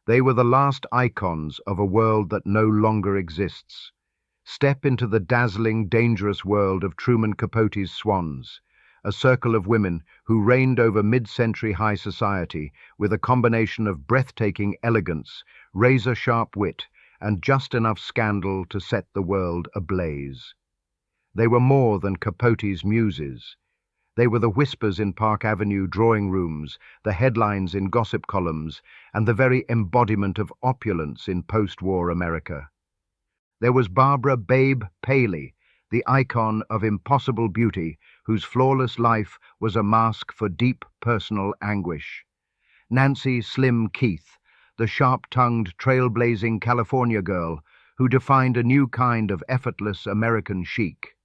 They were the last icons of a world that no longer exists. Step into the dazzling, dangerous world of Truman Capote's Swans, a circle of women who reigned over mid-century high society with a combination of breathtaking elegance, razor-sharp wit, and just enough scandal to set the world ablaze. They were more than Capote's muses. They were the whispers in Park Avenue drawing rooms, the headlines in gossip columns, and the very embodiment of opulence in post-war America. There was Barbara "Babe" Paley, the icon of impossible beauty, whose flawless life was a mask for deep personal anguish. Nancy "Slim" Keith, the sharp-tongued, trailblazing California girl who defined a new kind of effortless American chic.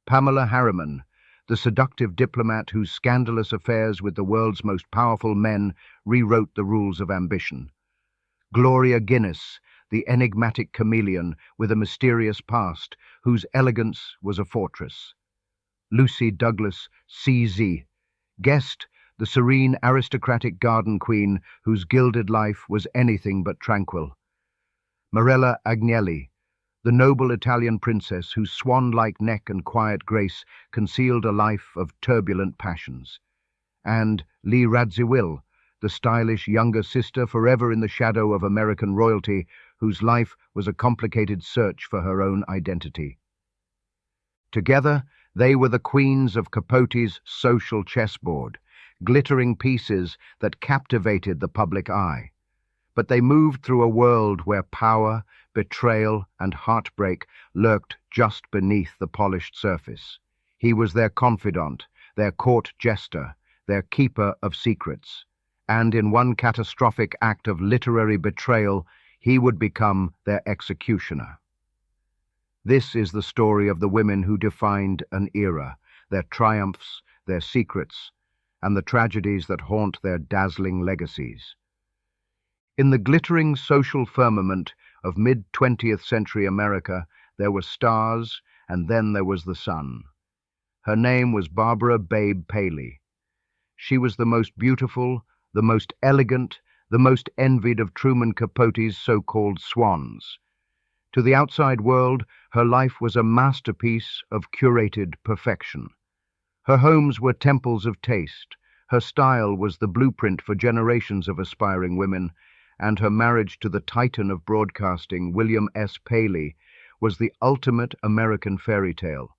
Pamela Harriman, the seductive diplomat whose scandalous affairs with the world's most powerful men rewrote the rules of ambition. Gloria Guiness, the enigmatic chameleon with a mysterious past, whose elegance was a fortress. Lucy Douglas, CZ, Guest, the serene aristocratic garden queen whose gilded life was anything but tranquil. Marella Agnelli, the noble Italian princess whose swan-like neck and quiet grace concealed a life of turbulent passions. And Radziwill, the stylish younger sister forever in the shadow of American royalty, whose life was a complicated search for her own identity. Together, they were the queens of Capote's social chessboard, glittering pieces that captivated the public eye. But they moved through a world where power, betrayal, and heartbreak lurked just beneath the polished surface. He was their confidant, their court jester, their keeper of secrets. And in one catastrophic act of literary betrayal, he would become their executioner. This is the story of the women who defined an era, their triumphs, their secrets, and the tragedies that haunt their dazzling legacies. In the glittering social firmament of mid-20th century America, there were stars, and then there was the sun. Her name was Barbara "Babe" Paley. She was the most beautiful, the most elegant, the most envied of Truman Capote's so-called swans. To the outside world, her life was a masterpiece of curated perfection. Her homes were temples of taste, her style was the blueprint for generations of aspiring women, and her marriage to the titan of broadcasting, William S. Paley, was the ultimate American fairy tale.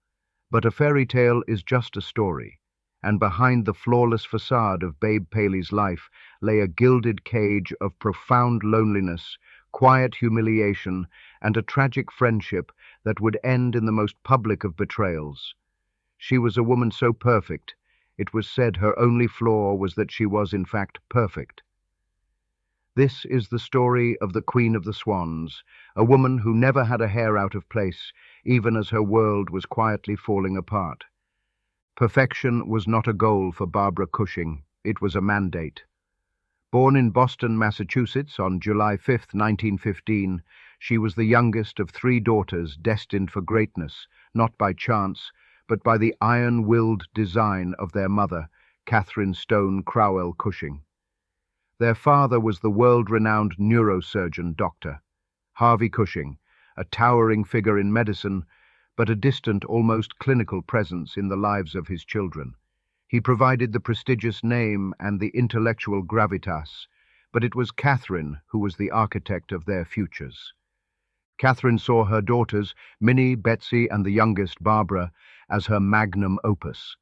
But a fairy tale is just a story, and behind the flawless facade of Babe Paley's life lay a gilded cage of profound loneliness, quiet humiliation, and a tragic friendship that would end in the most public of betrayals. She was a woman so perfect, it was said her only flaw was that she was in fact perfect. This is the story of the Queen of the Swans, a woman who never had a hair out of place, even as her world was quietly falling apart. Perfection was not a goal for Barbara Cushing, it was a mandate. Born in Boston, Massachusetts on July 5, 1915, she was the youngest of 3 daughters destined for greatness, not by chance, but by the iron-willed design of their mother, Catherine Stone Crowell Cushing. Their father was the world-renowned neurosurgeon Dr. Harvey Cushing, a towering figure in medicine, but a distant, almost clinical presence in the lives of his children. He provided the prestigious name and the intellectual gravitas, but it was Catherine who was the architect of their futures. Catherine saw her daughters, Minnie, Betsy, and the youngest, Barbara, as her magnum opus.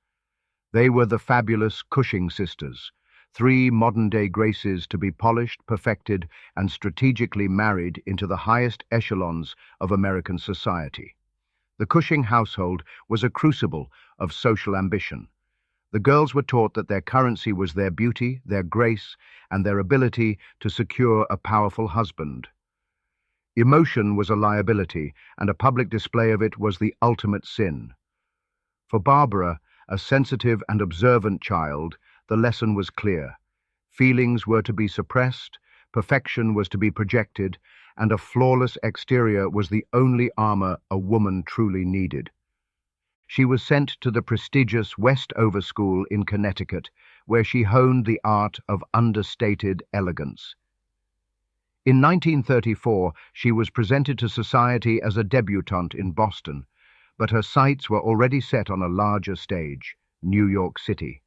They were the fabulous Cushing sisters, 3 modern-day graces to be polished, perfected, and strategically married into the highest echelons of American society. The Cushing household was a crucible of social ambition. The girls were taught that their currency was their beauty, their grace, and their ability to secure a powerful husband. Emotion was a liability, and a public display of it was the ultimate sin. For Barbara, a sensitive and observant child, the lesson was clear. Feelings were to be suppressed, perfection was to be projected, and a flawless exterior was the only armor a woman truly needed. She was sent to the prestigious Westover School in Connecticut, where she honed the art of understated elegance. In 1934, she was presented to society as a debutante in Boston, but her sights were already set on a larger stage, New York City.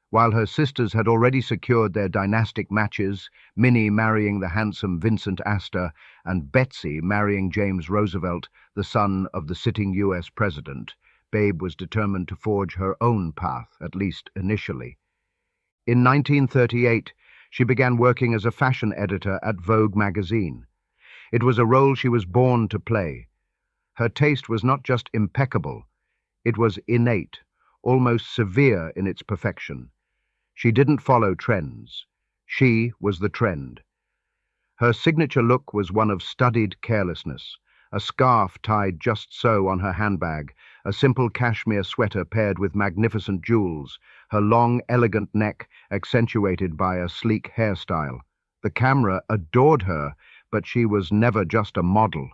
While her sisters had already secured their dynastic matches, Minnie marrying the handsome Vincent Astor and Betsy marrying James Roosevelt, the son of the sitting U.S. president, Babe was determined to forge her own path, at least initially. In 1938, she began working as a fashion editor at Vogue magazine. It was a role she was born to play. Her taste was not just impeccable, it was innate, almost severe in its perfection. She didn't follow trends. She was the trend. Her signature look was one of studied carelessness, a scarf tied just so on her handbag, a simple cashmere sweater paired with magnificent jewels, her long, elegant neck accentuated by a sleek hairstyle. The camera adored her, but she was never just a model.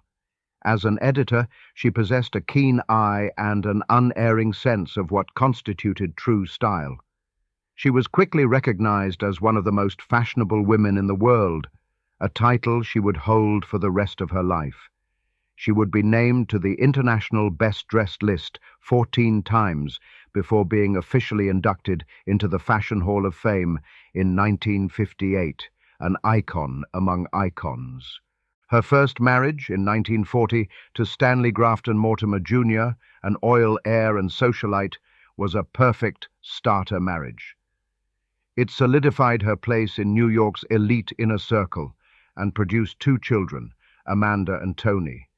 As an editor, she possessed a keen eye and an unerring sense of what constituted true style. She was quickly recognized as one of the most fashionable women in the world, a title she would hold for the rest of her life. She would be named to the International Best Dressed list 14 times before being officially inducted into the Fashion Hall of Fame in 1958, an icon among icons. Her first marriage, in 1940, to Stanley Grafton Mortimer, Jr., an oil heir and socialite, was a perfect starter marriage. It solidified her place in New York's elite inner circle and produced 2 children, Amanda and Tony.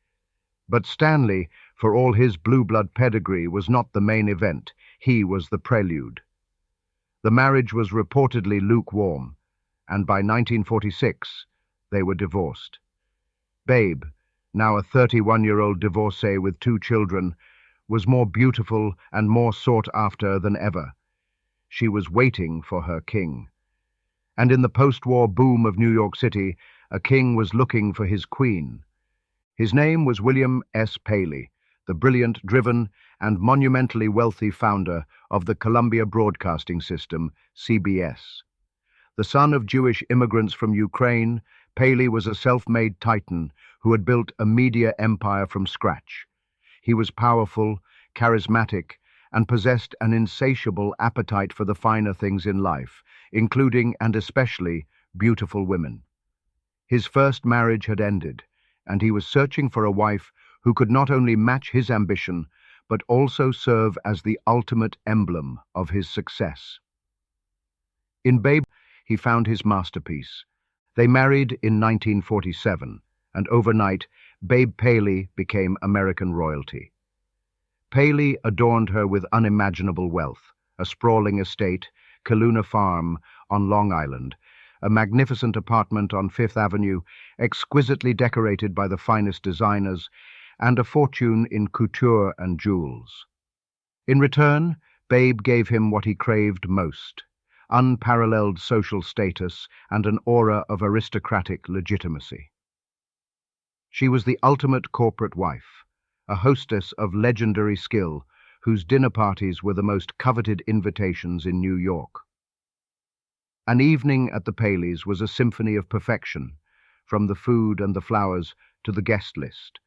But Stanley, for all his blue blood pedigree, was not the main event. He was the prelude. The marriage was reportedly lukewarm, and by 1946 they were divorced. Babe, now a 31-year-old divorcee with 2 children, was more beautiful and more sought after than ever. She was waiting for her king. And in the post-war boom of New York City, a king was looking for his queen. His name was William S. Paley, the brilliant, driven, and monumentally wealthy founder of the Columbia Broadcasting System, CBS. The son of Jewish immigrants from Ukraine, Paley was a self-made titan who had built a media empire from scratch. He was powerful, charismatic, and possessed an insatiable appetite for the finer things in life, including and especially beautiful women. His first marriage had ended, and he was searching for a wife who could not only match his ambition, but also serve as the ultimate emblem of his success. In Babe, he found his masterpiece. They married in 1947, and overnight, Babe Paley became American royalty. Paley adorned her with unimaginable wealth, a sprawling estate, Kaluna Farm on Long Island, a magnificent apartment on Fifth Avenue, exquisitely decorated by the finest designers, and a fortune in couture and jewels. In return, Babe gave him what he craved most, unparalleled social status and an aura of aristocratic legitimacy. She was the ultimate corporate wife, a hostess of legendary skill, whose dinner parties were the most coveted invitations in New York. An evening at the Paleys was a symphony of perfection, from the food and the flowers to the guest list,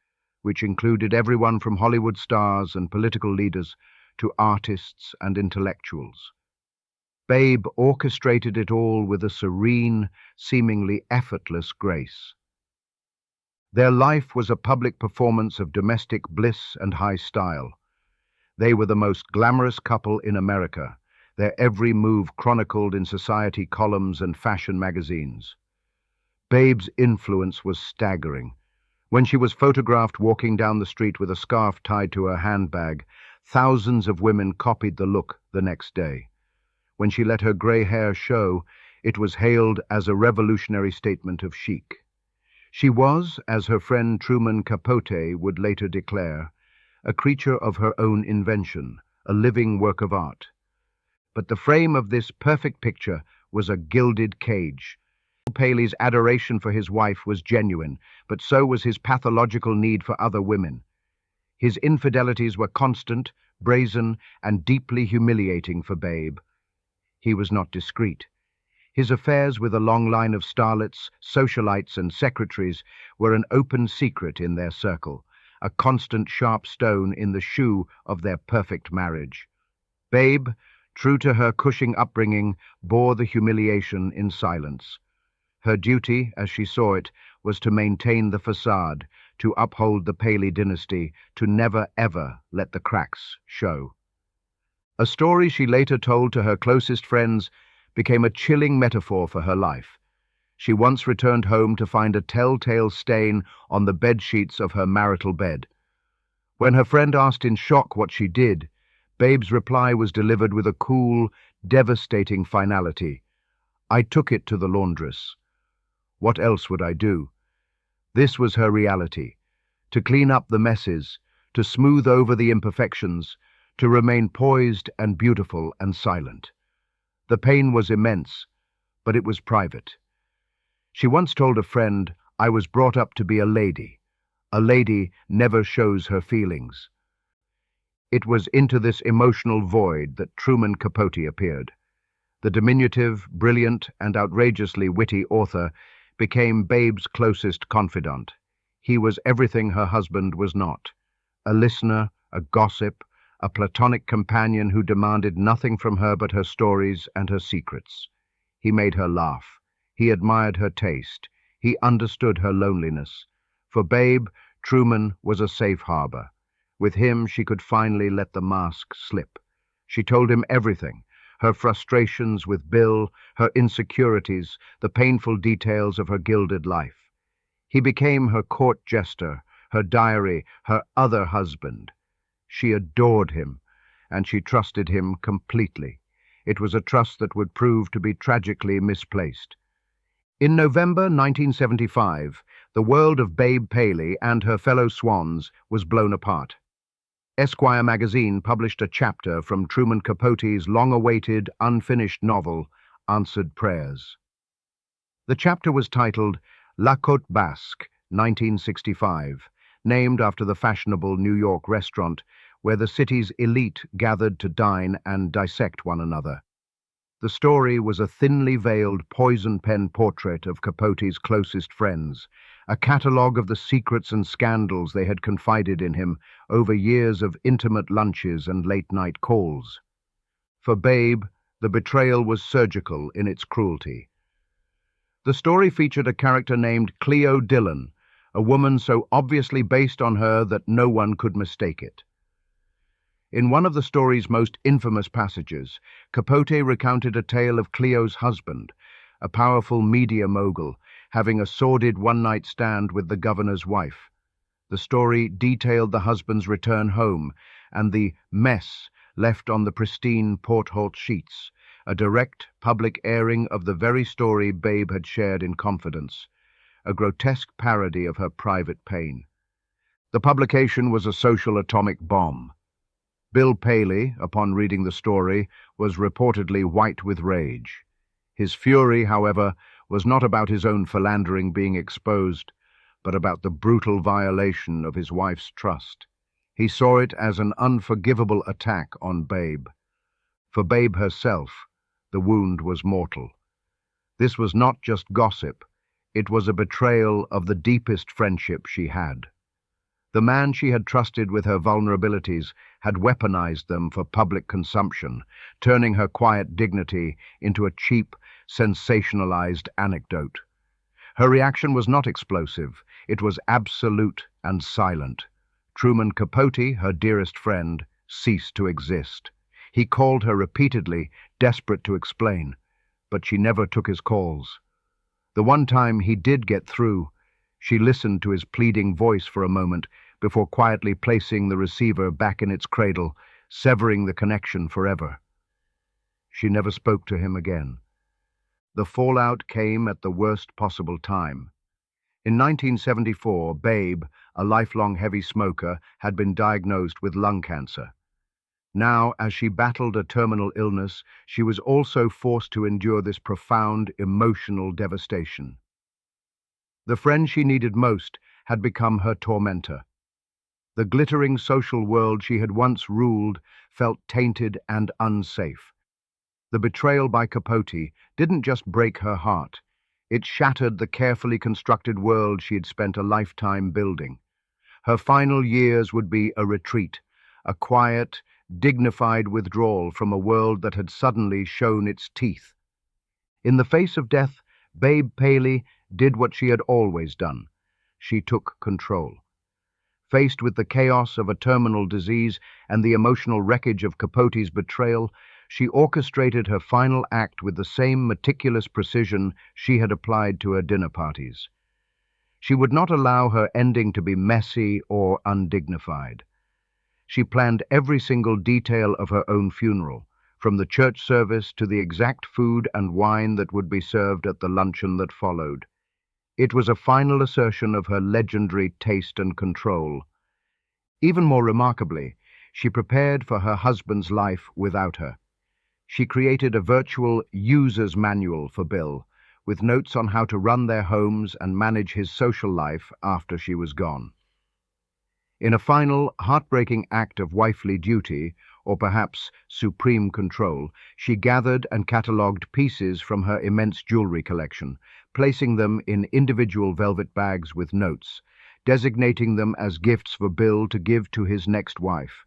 which included everyone from Hollywood stars and political leaders to artists and intellectuals. Babe orchestrated it all with a serene, seemingly effortless grace. Their life was a public performance of domestic bliss and high style. They were the most glamorous couple in America, their every move chronicled in society columns and fashion magazines. Babe's influence was staggering. When she was photographed walking down the street with a scarf tied to her handbag, thousands of women copied the look the next day. When she let her gray hair show, it was hailed as a revolutionary statement of chic. She was, as her friend Truman Capote would later declare, a creature of her own invention, a living work of art. But the frame of this perfect picture was a gilded cage. Paley's adoration for his wife was genuine, but so was his pathological need for other women. His infidelities were constant, brazen, and deeply humiliating for Babe. He was not discreet. His affairs with a long line of starlets, socialites, and secretaries were an open secret in their circle, a constant sharp stone in the shoe of their perfect marriage. Babe, true to her Cushing upbringing, bore the humiliation in silence. Her duty, as she saw it, was to maintain the facade, to uphold the Paley dynasty, to never ever let the cracks show. A story she later told to her closest friends became a chilling metaphor for her life. She once returned home to find a telltale stain on the bedsheets of her marital bed. When her friend asked in shock what she did, Babe's reply was delivered with a cool, devastating finality. "I took it to the laundress. What else would I do?" This was her reality: to clean up the messes, to smooth over the imperfections, to remain poised and beautiful and silent. The pain was immense, but it was private. She once told a friend, "I was brought up to be a lady. A lady never shows her feelings." It was into this emotional void that Truman Capote appeared. The diminutive, brilliant, and outrageously witty author became Babe's closest confidant. He was everything her husband was not: a listener, a gossip, a platonic companion who demanded nothing from her but her stories and her secrets. He made her laugh. He admired her taste. He understood her loneliness. For Babe, Truman was a safe harbor. With him she could finally let the mask slip. She told him everything: her frustrations with Bill, her insecurities, the painful details of her gilded life. He became her court jester, her diary, her other husband. She adored him, and she trusted him completely. It was a trust that would prove to be tragically misplaced. In November 1975, the world of Babe Paley and her fellow Swans was blown apart. Esquire magazine published a chapter from Truman Capote's long-awaited, unfinished novel, Answered Prayers. The chapter was titled La Côte Basque, 1965, named after the fashionable New York restaurant where the city's elite gathered to dine and dissect one another. The story was a thinly veiled poison pen portrait of Capote's closest friends, a catalogue of the secrets and scandals they had confided in him over years of intimate lunches and late-night calls. For Babe, the betrayal was surgical in its cruelty. The story featured a character named Cleo Dillon, a woman so obviously based on her that no one could mistake it. In one of the story's most infamous passages, Capote recounted a tale of Cleo's husband, a powerful media mogul, having a sordid one-night stand with the governor's wife. The story detailed the husband's return home and the mess left on the pristine porthole sheets, a direct public airing of the very story Babe had shared in confidence, a grotesque parody of her private pain. The publication was a social atomic bomb. Bill Paley, upon reading the story, was reportedly white with rage. His fury, however, was not about his own philandering being exposed, but about the brutal violation of his wife's trust. He saw it as an unforgivable attack on Babe. For Babe herself, the wound was mortal. This was not just gossip, it was a betrayal of the deepest friendship she had. The man she had trusted with her vulnerabilities had weaponized them for public consumption, turning her quiet dignity into a cheap, sensationalized anecdote. Her reaction was not explosive, it was absolute and silent. Truman Capote, her dearest friend, ceased to exist. He called her repeatedly, desperate to explain, but she never took his calls. The one time he did get through, she listened to his pleading voice for a moment before quietly placing the receiver back in its cradle, severing the connection forever. She never spoke to him again. The fallout came at the worst possible time. In 1974, Babe, a lifelong heavy smoker, had been diagnosed with lung cancer. Now, as she battled a terminal illness, she was also forced to endure this profound emotional devastation. The friend she needed most had become her tormentor. The glittering social world she had once ruled felt tainted and unsafe. The betrayal by Capote didn't just break her heart. It shattered the carefully constructed world she had spent a lifetime building. Her final years would be a retreat, a quiet, dignified withdrawal from a world that had suddenly shown its teeth. In the face of death, Babe Paley did what she had always done. She took control. Faced with the chaos of a terminal disease and the emotional wreckage of Capote's betrayal, she orchestrated her final act with the same meticulous precision she had applied to her dinner parties. She would not allow her ending to be messy or undignified. She planned every single detail of her own funeral, from the church service to the exact food and wine that would be served at the luncheon that followed. It was a final assertion of her legendary taste and control. Even more remarkably, she prepared for her husband's life without her. She created a virtual user's manual for Bill, with notes on how to run their homes and manage his social life after she was gone. In a final, heartbreaking act of wifely duty, or perhaps supreme control, she gathered and catalogued pieces from her immense jewelry collection, placing them in individual velvet bags with notes, designating them as gifts for Bill to give to his next wife.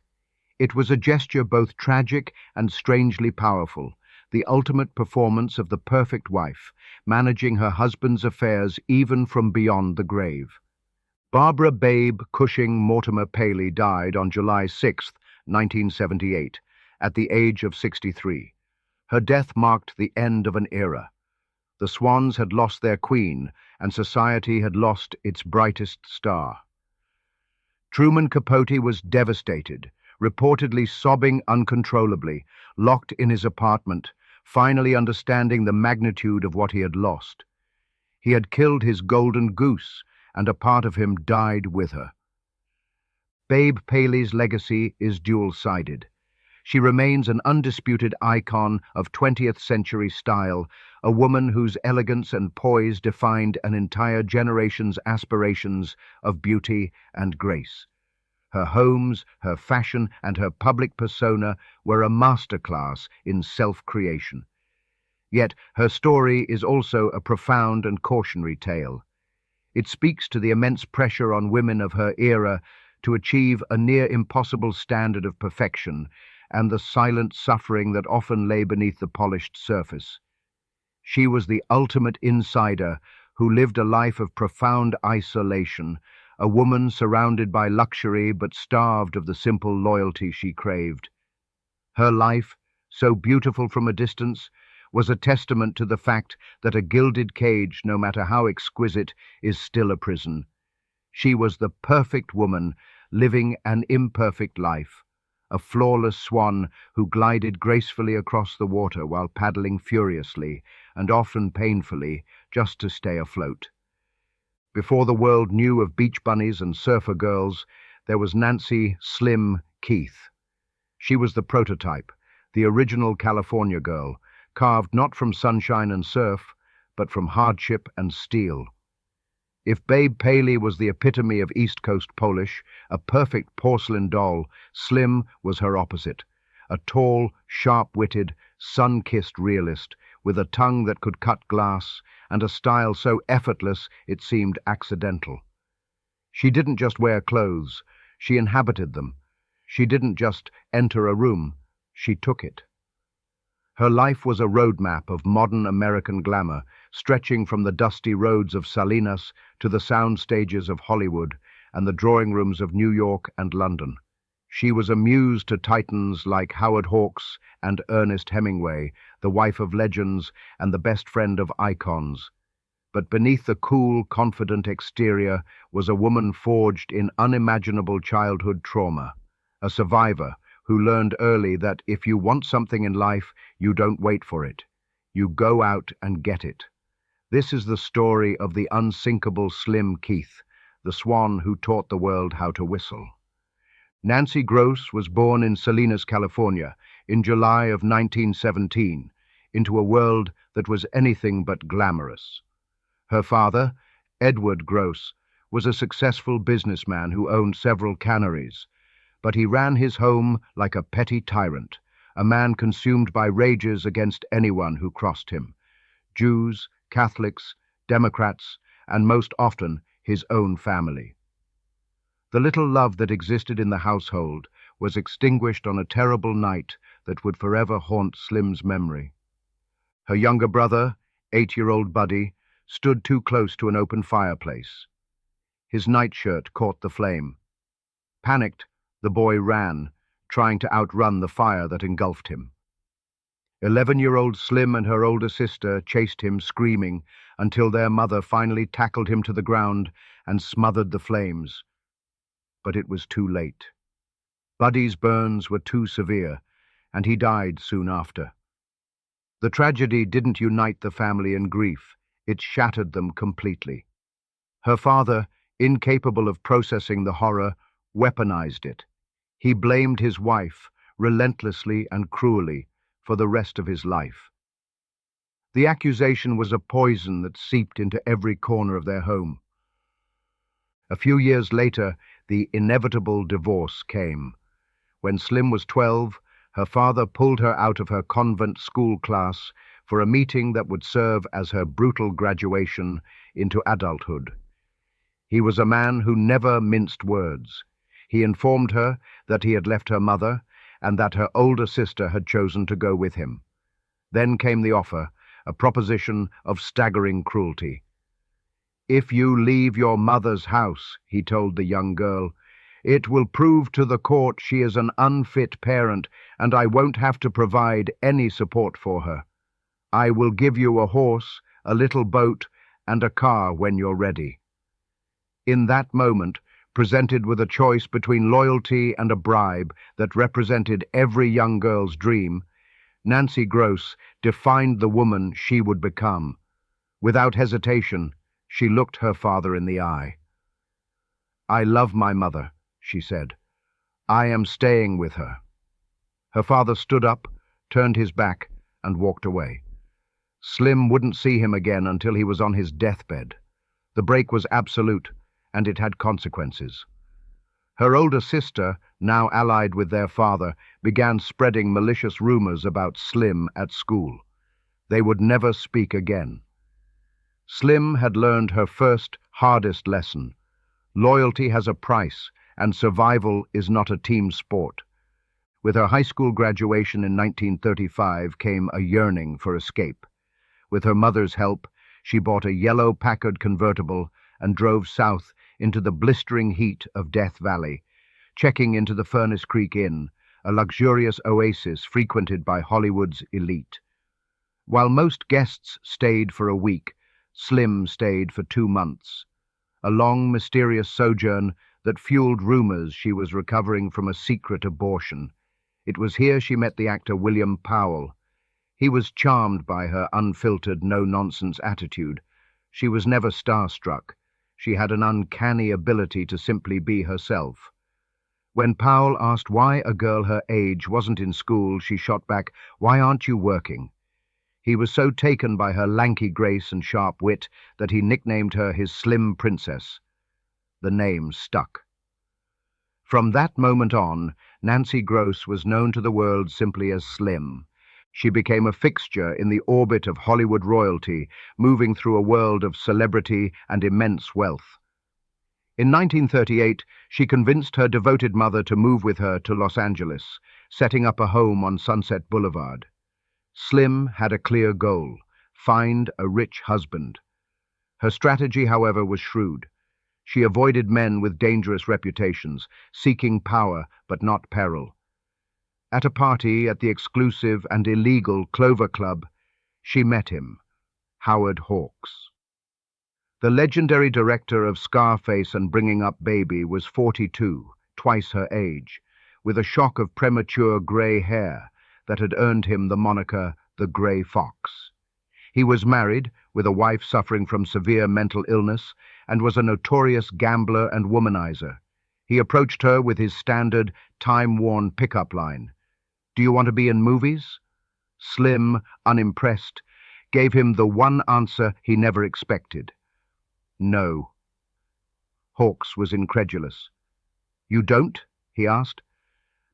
It was a gesture both tragic and strangely powerful, the ultimate performance of the perfect wife, managing her husband's affairs even from beyond the grave. Barbara Babe Cushing Mortimer Paley died on July 6, 1978, at the age of 63. Her death marked the end of an era. The Swans had lost their queen, and society had lost its brightest star. Truman Capote was devastated, reportedly sobbing uncontrollably, locked in his apartment, finally understanding the magnitude of what he had lost. He had killed his golden goose, and a part of him died with her. Babe Paley's legacy is dual-sided. She remains an undisputed icon of 20th century style, a woman whose elegance and poise defined an entire generation's aspirations of beauty and grace. Her homes, her fashion, and her public persona were a masterclass in self-creation. Yet her story is also a profound and cautionary tale. It speaks to the immense pressure on women of her era to achieve a near-impossible standard of perfection and the silent suffering that often lay beneath the polished surface. She was the ultimate insider who lived a life of profound isolation, a woman surrounded by luxury but starved of the simple loyalty she craved. Her life, so beautiful from a distance, was a testament to the fact that a gilded cage, no matter how exquisite, is still a prison. She was the perfect woman, living an imperfect life, a flawless swan who glided gracefully across the water while paddling furiously, and often painfully, just to stay afloat. Before the world knew of beach bunnies and surfer girls, there was Nancy "Slim" Keith. She was the prototype, the original California girl, carved not from sunshine and surf, but from hardship and steel. If Babe Paley was the epitome of East Coast Polish, a perfect porcelain doll, Slim was her opposite, a tall, sharp-witted, sun-kissed realist with a tongue that could cut glass and a style so effortless it seemed accidental. She didn't just wear clothes, she inhabited them. She didn't just enter a room, she took it. Her life was a roadmap of modern American glamour, stretching from the dusty roads of Salinas to the sound stages of Hollywood and the drawing rooms of New York and London. She was a muse to titans like Howard Hawks and Ernest Hemingway, the wife of legends and the best friend of icons. But beneath the cool, confident exterior was a woman forged in unimaginable childhood trauma, a survivor who learned early that if you want something in life, you don't wait for it. You go out and get it. This is the story of the unsinkable Slim Keith, the swan who taught the world how to whistle. Nancy Gross was born in Salinas, California, in July of 1917, into a world that was anything but glamorous. Her father, Edward Gross, was a successful businessman who owned several canneries, but he ran his home like a petty tyrant, a man consumed by rages against anyone who crossed him. Jews, Catholics, Democrats, and most often his own family. The little love that existed in the household was extinguished on a terrible night that would forever haunt Slim's memory. Her younger brother, 8-year-old Buddy, stood too close to an open fireplace. His nightshirt caught the flame. Panicked, the boy ran, trying to outrun the fire that engulfed him. 11-year-old Slim and her older sister chased him screaming until their mother finally tackled him to the ground and smothered the flames. But it was too late. Buddy's burns were too severe, and he died soon after. The tragedy didn't unite the family in grief, it shattered them completely. Her father, incapable of processing the horror, weaponized it. He blamed his wife, relentlessly and cruelly, for the rest of his life. The accusation was a poison that seeped into every corner of their home. A few years later, the inevitable divorce came. When Slim was 12, her father pulled her out of her convent school class for a meeting that would serve as her brutal graduation into adulthood. He was a man who never minced words. He informed her that he had left her mother and that her older sister had chosen to go with him. Then came the offer, a proposition of staggering cruelty. "If you leave your mother's house," he told the young girl, "it will prove to the court she is an unfit parent, and I won't have to provide any support for her. I will give you a horse, a little boat, and a car when you're ready." In that moment, presented with a choice between loyalty and a bribe that represented every young girl's dream, Nancy Gross defined the woman she would become. Without hesitation, she looked her father in the eye. "I love my mother," she said. "I am staying with her." Her father stood up, turned his back, and walked away. Slim wouldn't see him again until he was on his deathbed. The break was absolute, and it had consequences. Her older sister, now allied with their father, began spreading malicious rumors about Slim at school. They would never speak again. Slim had learned her first, hardest lesson. Loyalty has a price, and survival is not a team sport. With her high school graduation in 1935 came a yearning for escape. With her mother's help, she bought a yellow Packard convertible and drove south into the blistering heat of Death Valley, checking into the Furnace Creek Inn, a luxurious oasis frequented by Hollywood's elite. While most guests stayed for a week, Slim stayed for 2 months. A long, mysterious sojourn that fueled rumors she was recovering from a secret abortion. It was here she met the actor William Powell. He was charmed by her unfiltered, no-nonsense attitude. She was never starstruck. She had an uncanny ability to simply be herself. When Powell asked why a girl her age wasn't in school, she shot back, "Why aren't you working?" He was so taken by her lanky grace and sharp wit that he nicknamed her his Slim Princess. The name stuck. From that moment on, Nancy Gross was known to the world simply as Slim. She became a fixture in the orbit of Hollywood royalty, moving through a world of celebrity and immense wealth. In 1938, she convinced her devoted mother to move with her to Los Angeles, setting up a home on Sunset Boulevard. Slim had a clear goal: find a rich husband. Her strategy, however, was shrewd. She avoided men with dangerous reputations, seeking power but not peril. At a party at the exclusive and illegal Clover Club, she met him, Howard Hawks. The legendary director of Scarface and Bringing Up Baby was 42, twice her age, with a shock of premature gray hair that had earned him the moniker the Gray Fox. He was married, with a wife suffering from severe mental illness, and was a notorious gambler and womanizer. He approached her with his standard, time-worn pickup line. "Do you want to be in movies?" Slim, unimpressed, gave him the one answer he never expected: "No." Hawks was incredulous. "You don't?" he asked.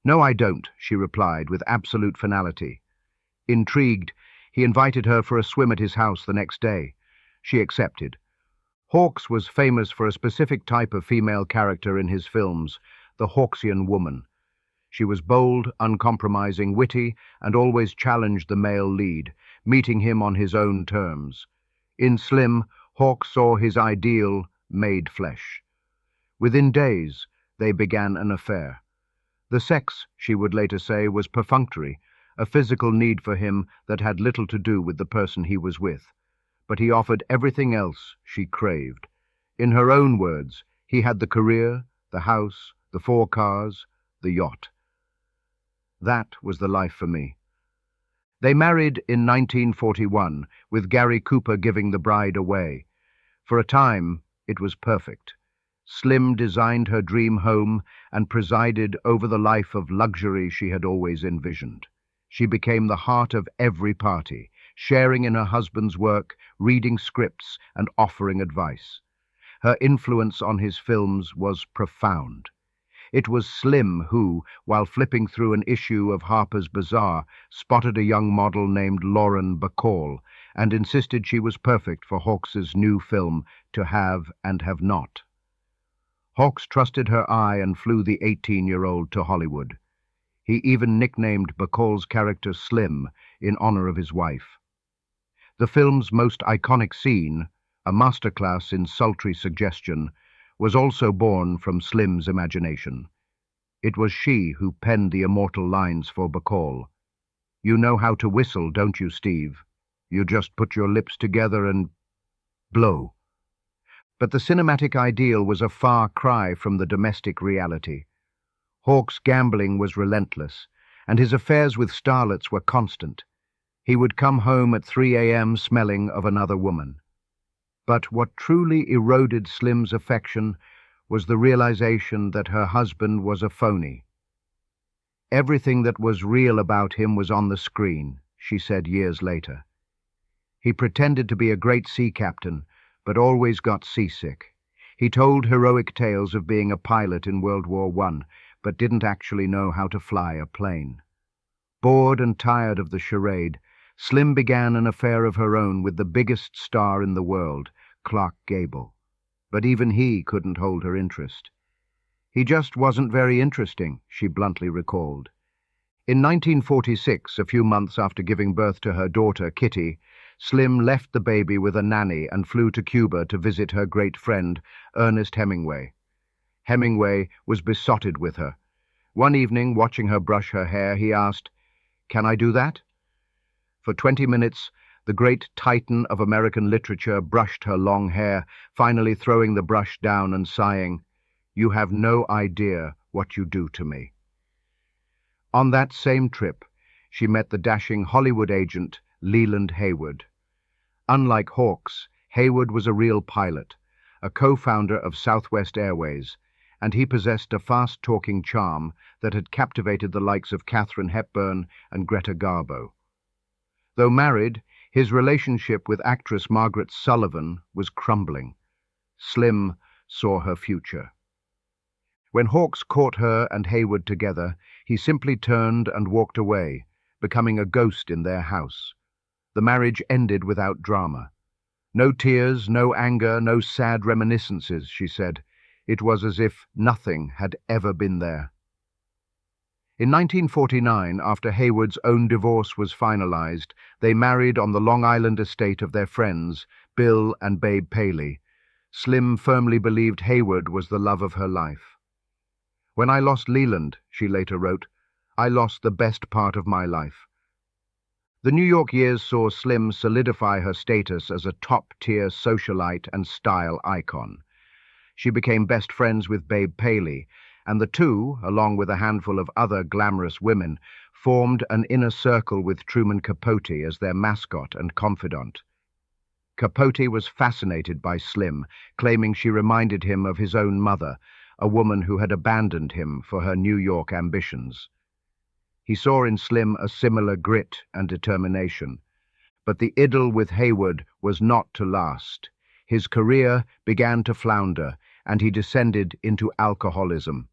"No, I don't," she replied with absolute finality. Intrigued, he invited her for a swim at his house the next day. She accepted. Hawks was famous for a specific type of female character in his films, the Hawksian woman. She was bold, uncompromising, witty, and always challenged the male lead, meeting him on his own terms. In Slim, Hawks saw his ideal made flesh. Within days, they began an affair. The sex, she would later say, was perfunctory, a physical need for him that had little to do with the person he was with. But he offered everything else she craved. In her own words, he had the career, the house, the 4 cars, the yacht. That was the life for me. They married in 1941, with Gary Cooper giving the bride away. For a time, it was perfect. Slim designed her dream home and presided over the life of luxury she had always envisioned. She became the heart of every party, sharing in her husband's work, reading scripts, and offering advice. Her influence on his films was profound. It was Slim who, while flipping through an issue of Harper's Bazaar, spotted a young model named Lauren Bacall and insisted she was perfect for Hawks's new film, To Have and Have Not. Hawks trusted her eye and flew the 18-year-old to Hollywood. He even nicknamed Bacall's character Slim in honor of his wife. The film's most iconic scene, a masterclass in sultry suggestion, was also born from Slim's imagination. It was she who penned the immortal lines for Bacall. "You know how to whistle, don't you, Steve? You just put your lips together and blow." But the cinematic ideal was a far cry from the domestic reality. Hawks' gambling was relentless, and his affairs with starlets were constant. He would come home at 3 a.m. smelling of another woman. But what truly eroded Slim's affection was the realization that her husband was a phony. "Everything that was real about him was on the screen," she said years later. "He pretended to be a great sea captain, but always got seasick. He told heroic tales of being a pilot in World War I, but didn't actually know how to fly a plane." Bored and tired of the charade, Slim began an affair of her own with the biggest star in the world, Clark Gable. But even he couldn't hold her interest. "He just wasn't very interesting," she bluntly recalled. In 1946, a few months after giving birth to her daughter, Kitty, Slim left the baby with a nanny and flew to Cuba to visit her great friend, Ernest Hemingway. Hemingway was besotted with her. One evening, watching her brush her hair, he asked, "Can I do that?" For 20 minutes, the great titan of American literature brushed her long hair, finally throwing the brush down and sighing, "You have no idea what you do to me." On that same trip, she met the dashing Hollywood agent, Leland Hayward. Unlike Hawks, Hayward was a real pilot, a co-founder of Southwest Airways, and he possessed a fast-talking charm that had captivated the likes of Katharine Hepburn and Greta Garbo. Though married, his relationship with actress Margaret Sullivan was crumbling. Slim saw her future. When Hawks caught her and Hayward together, he simply turned and walked away, becoming a ghost in their house. The marriage ended without drama. "No tears, no anger, no sad reminiscences," she said. It was as if nothing had ever been there. In 1949, after Hayward's own divorce was finalized, they married on the Long Island estate of their friends, Bill and Babe Paley. Slim firmly believed Hayward was the love of her life. "When I lost Leland," she later wrote, "I lost the best part of my life." The New York years saw Slim solidify her status as a top-tier socialite and style icon. She became best friends with Babe Paley, and the two, along with a handful of other glamorous women, formed an inner circle with Truman Capote as their mascot and confidant. Capote was fascinated by Slim, claiming she reminded him of his own mother, a woman who had abandoned him for her New York ambitions. He saw in Slim a similar grit and determination. But the idyll with Hayward was not to last. His career began to flounder, and he descended into alcoholism.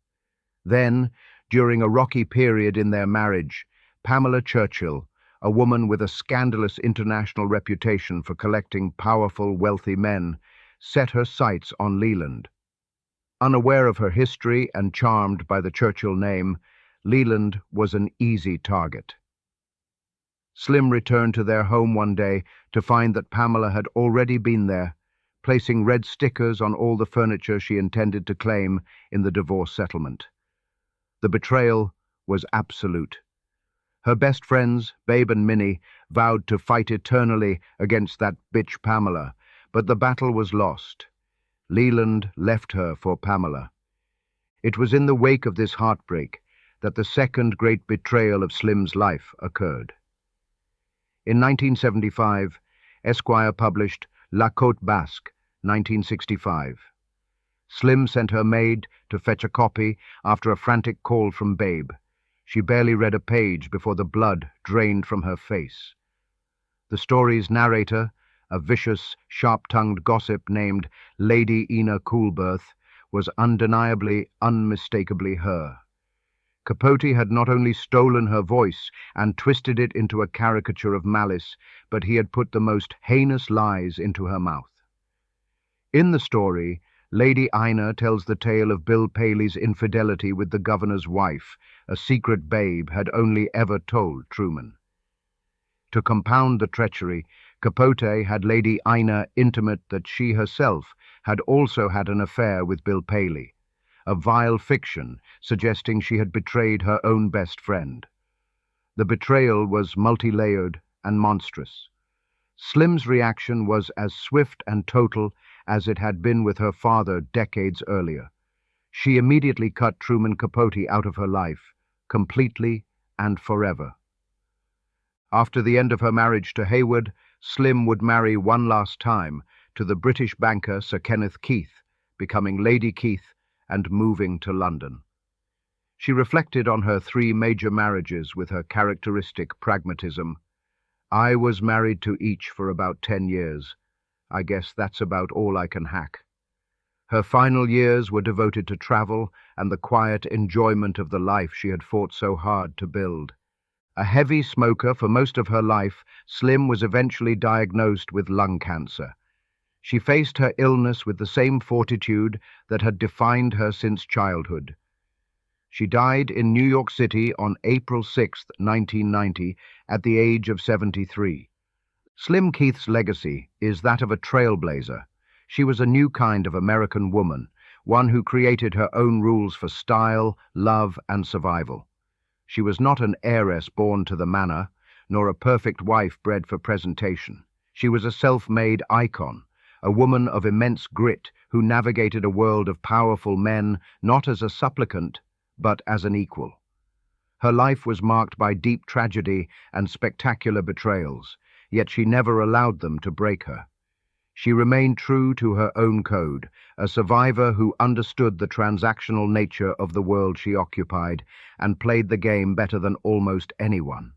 Then, During a rocky period in their marriage, Pamela Churchill, a woman with a scandalous international reputation for collecting powerful, wealthy men, set her sights on Leland. Unaware of her history and charmed by the Churchill name, Leland was an easy target. Slim returned to their home one day to find that Pamela had already been there, placing red stickers on all the furniture she intended to claim in the divorce settlement. The betrayal was absolute. Her best friends, Babe and Minnie, vowed to fight eternally against that bitch Pamela, but the battle was lost. Leland left her for Pamela. It was in the wake of this heartbreak that the second great betrayal of Slim's life occurred. In 1975, Esquire published La Côte Basque, 1965. Slim sent her maid to fetch a copy after a frantic call from Babe. She barely read a page before the blood drained from her face. The story's narrator, a vicious, sharp-tongued gossip named Lady Ina Coolberth, was undeniably, unmistakably her. Capote had not only stolen her voice and twisted it into a caricature of malice, but he had put the most heinous lies into her mouth. In the story, Lady Ina tells the tale of Bill Paley's infidelity with the governor's wife, a secret Babe had only ever told Truman. To compound the treachery, Capote had Lady Ina intimate that she herself had also had an affair with Bill Paley, a vile fiction suggesting she had betrayed her own best friend. The betrayal was multi-layered and monstrous. Slim's reaction was as swift and total as it had been with her father decades earlier. She immediately cut Truman Capote out of her life, completely and forever. After the end of her marriage to Hayward, Slim would marry one last time to the British banker Sir Kenneth Keith, becoming Lady Keith and moving to London. She reflected on her 3 major marriages with her characteristic pragmatism. I was married to each for about 10 years. I guess that's about all I can hack. Her final years were devoted to travel and the quiet enjoyment of the life she had fought so hard to build. A heavy smoker for most of her life, Slim was eventually diagnosed with lung cancer. She faced her illness with the same fortitude that had defined her since childhood. She died in New York City on April 6, 1990, at the age of 73. Slim Keith's legacy is that of a trailblazer. She was a new kind of American woman, one who created her own rules for style, love, and survival. She was not an heiress born to the manor, nor a perfect wife bred for presentation. She was a self-made icon, a woman of immense grit who navigated a world of powerful men not as a supplicant, but as an equal. Her life was marked by deep tragedy and spectacular betrayals, yet she never allowed them to break her. She remained true to her own code, a survivor who understood the transactional nature of the world she occupied and played the game better than almost anyone.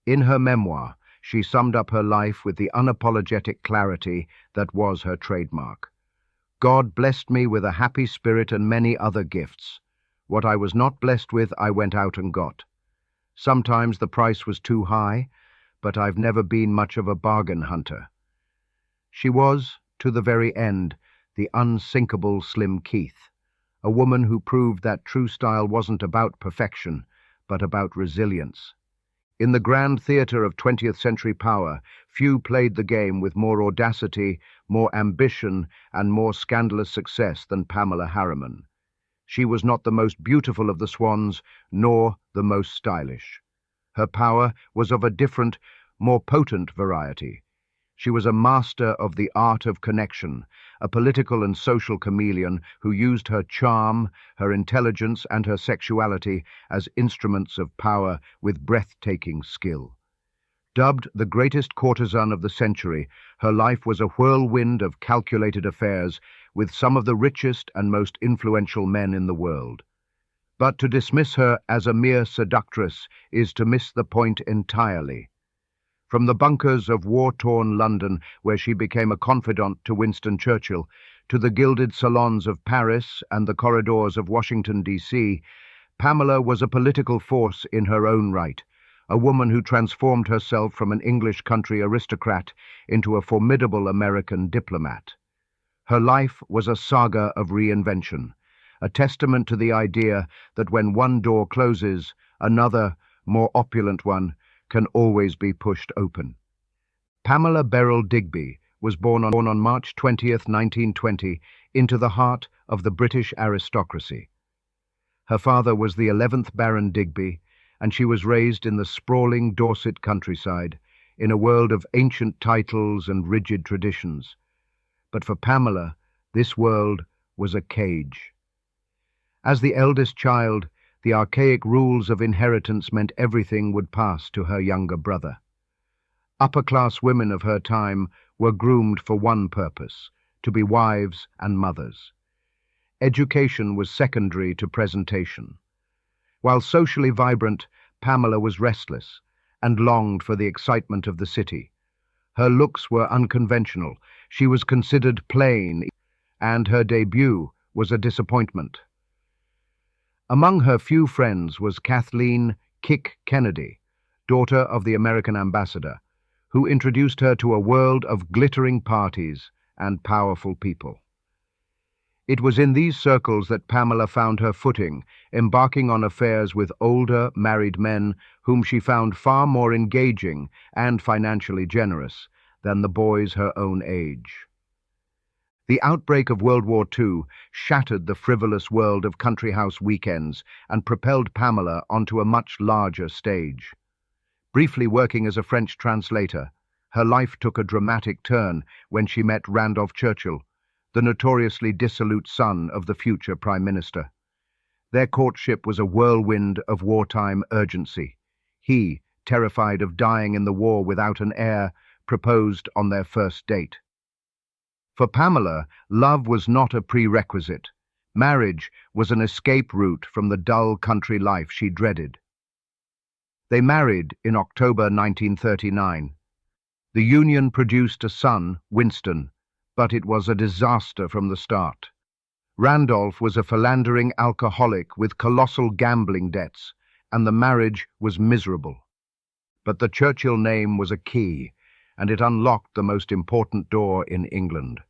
In her memoir, she summed up her life with the unapologetic clarity that was her trademark. God blessed me with a happy spirit and many other gifts. What I was not blessed with, I went out and got. Sometimes the price was too high, but I've never been much of a bargain hunter. She was, to the very end, the unsinkable Slim Keith, a woman who proved that true style wasn't about perfection, but about resilience. In the grand theater of 20th century power, few played the game with more audacity, more ambition, and more scandalous success than Pamela Harriman. She was not the most beautiful of the Swans, nor the most stylish. Her power was of a different, more potent variety. She was a master of the art of connection, a political and social chameleon who used her charm, her intelligence, and her sexuality as instruments of power with breathtaking skill. Dubbed the greatest courtesan of the century, her life was a whirlwind of calculated affairs with some of the richest and most influential men in the world. But to dismiss her as a mere seductress is to miss the point entirely. From the bunkers of war-torn London, where she became a confidant to Winston Churchill, to the gilded salons of Paris and the corridors of Washington, D.C., Pamela was a political force in her own right, a woman who transformed herself from an English country aristocrat into a formidable American diplomat. Her life was a saga of reinvention, a testament to the idea that when one door closes, another, more opulent one, can always be pushed open. Pamela Beryl Digby was born on March 20th, 1920, into the heart of the British aristocracy. Her father was the 11th Baron Digby, and she was raised in the sprawling Dorset countryside, in a world of ancient titles and rigid traditions. But for Pamela, this world was a cage. As the eldest child, the archaic rules of inheritance meant everything would pass to her younger brother. Upper-class women of her time were groomed for one purpose, to be wives and mothers. Education was secondary to presentation. While socially vibrant, Pamela was restless and longed for the excitement of the city. Her looks were unconventional, she was considered plain, and her debut was a disappointment. Among her few friends was Kathleen "Kick" Kennedy, daughter of the American ambassador, who introduced her to a world of glittering parties and powerful people. It was in these circles that Pamela found her footing, embarking on affairs with older, married men whom she found far more engaging and financially generous than the boys her own age. The outbreak of World War II shattered the frivolous world of country house weekends and propelled Pamela onto a much larger stage. Briefly working as a French translator, her life took a dramatic turn when she met Randolph Churchill, the notoriously dissolute son of the future Prime Minister. Their courtship was a whirlwind of wartime urgency. He, terrified of dying in the war without an heir, proposed on their first date. For Pamela, love was not a prerequisite. Marriage was an escape route from the dull country life she dreaded. They married in October 1939. The union produced a son, Winston, but it was a disaster from the start. Randolph was a philandering alcoholic with colossal gambling debts, and the marriage was miserable. But the Churchill name was a key, and it unlocked the most important door in England.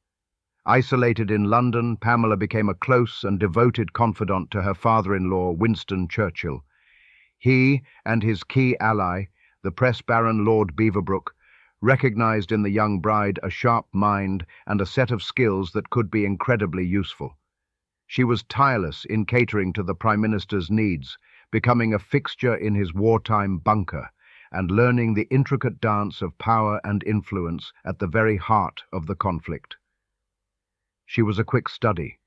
Isolated in London, Pamela became a close and devoted confidant to her father-in-law, Winston Churchill. He and his key ally, the press baron Lord Beaverbrook, recognized in the young bride a sharp mind and a set of skills that could be incredibly useful. She was tireless in catering to the Prime Minister's needs, becoming a fixture in his wartime bunker, and learning the intricate dance of power and influence at the very heart of the conflict. She was a quick study.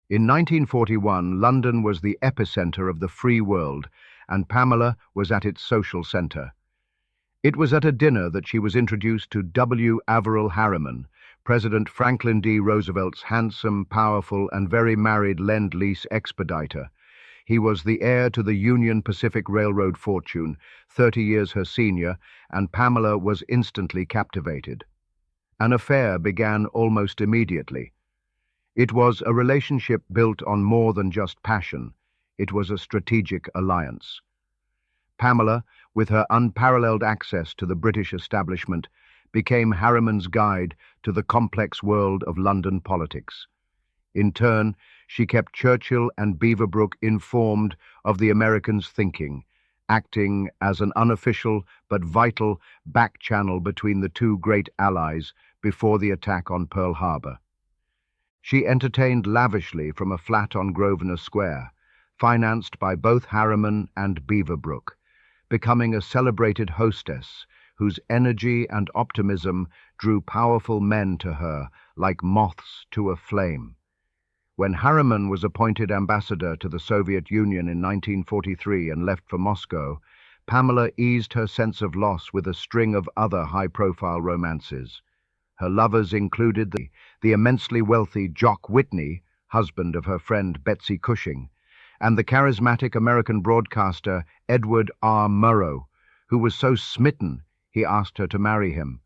In 1941, London was the epicenter of the free world, and Pamela was at its social center. It was at a dinner that she was introduced to W. Averill Harriman, President Franklin D. Roosevelt's handsome, powerful, and very married Lend-Lease expediter. He was the heir to the Union Pacific Railroad fortune, 30 years her senior, and Pamela was instantly captivated. An affair began almost immediately. It was a relationship built on more than just passion. It was a strategic alliance. Pamela, with her unparalleled access to the British establishment, became Harriman's guide to the complex world of London politics. In turn, she kept Churchill and Beaverbrook informed of the Americans' thinking, acting as an unofficial but vital back-channel between the two great allies before the attack on Pearl Harbor. She entertained lavishly from a flat on Grosvenor Square, financed by both Harriman and Beaverbrook, becoming a celebrated hostess whose energy and optimism drew powerful men to her like moths to a flame. When Harriman was appointed ambassador to the Soviet Union in 1943 and left for Moscow, Pamela eased her sense of loss with a string of other high-profile romances. Her lovers included the immensely wealthy Jock Whitney, husband of her friend Betsy Cushing, and the charismatic American broadcaster Edward R. Murrow, who was so smitten he asked her to marry him.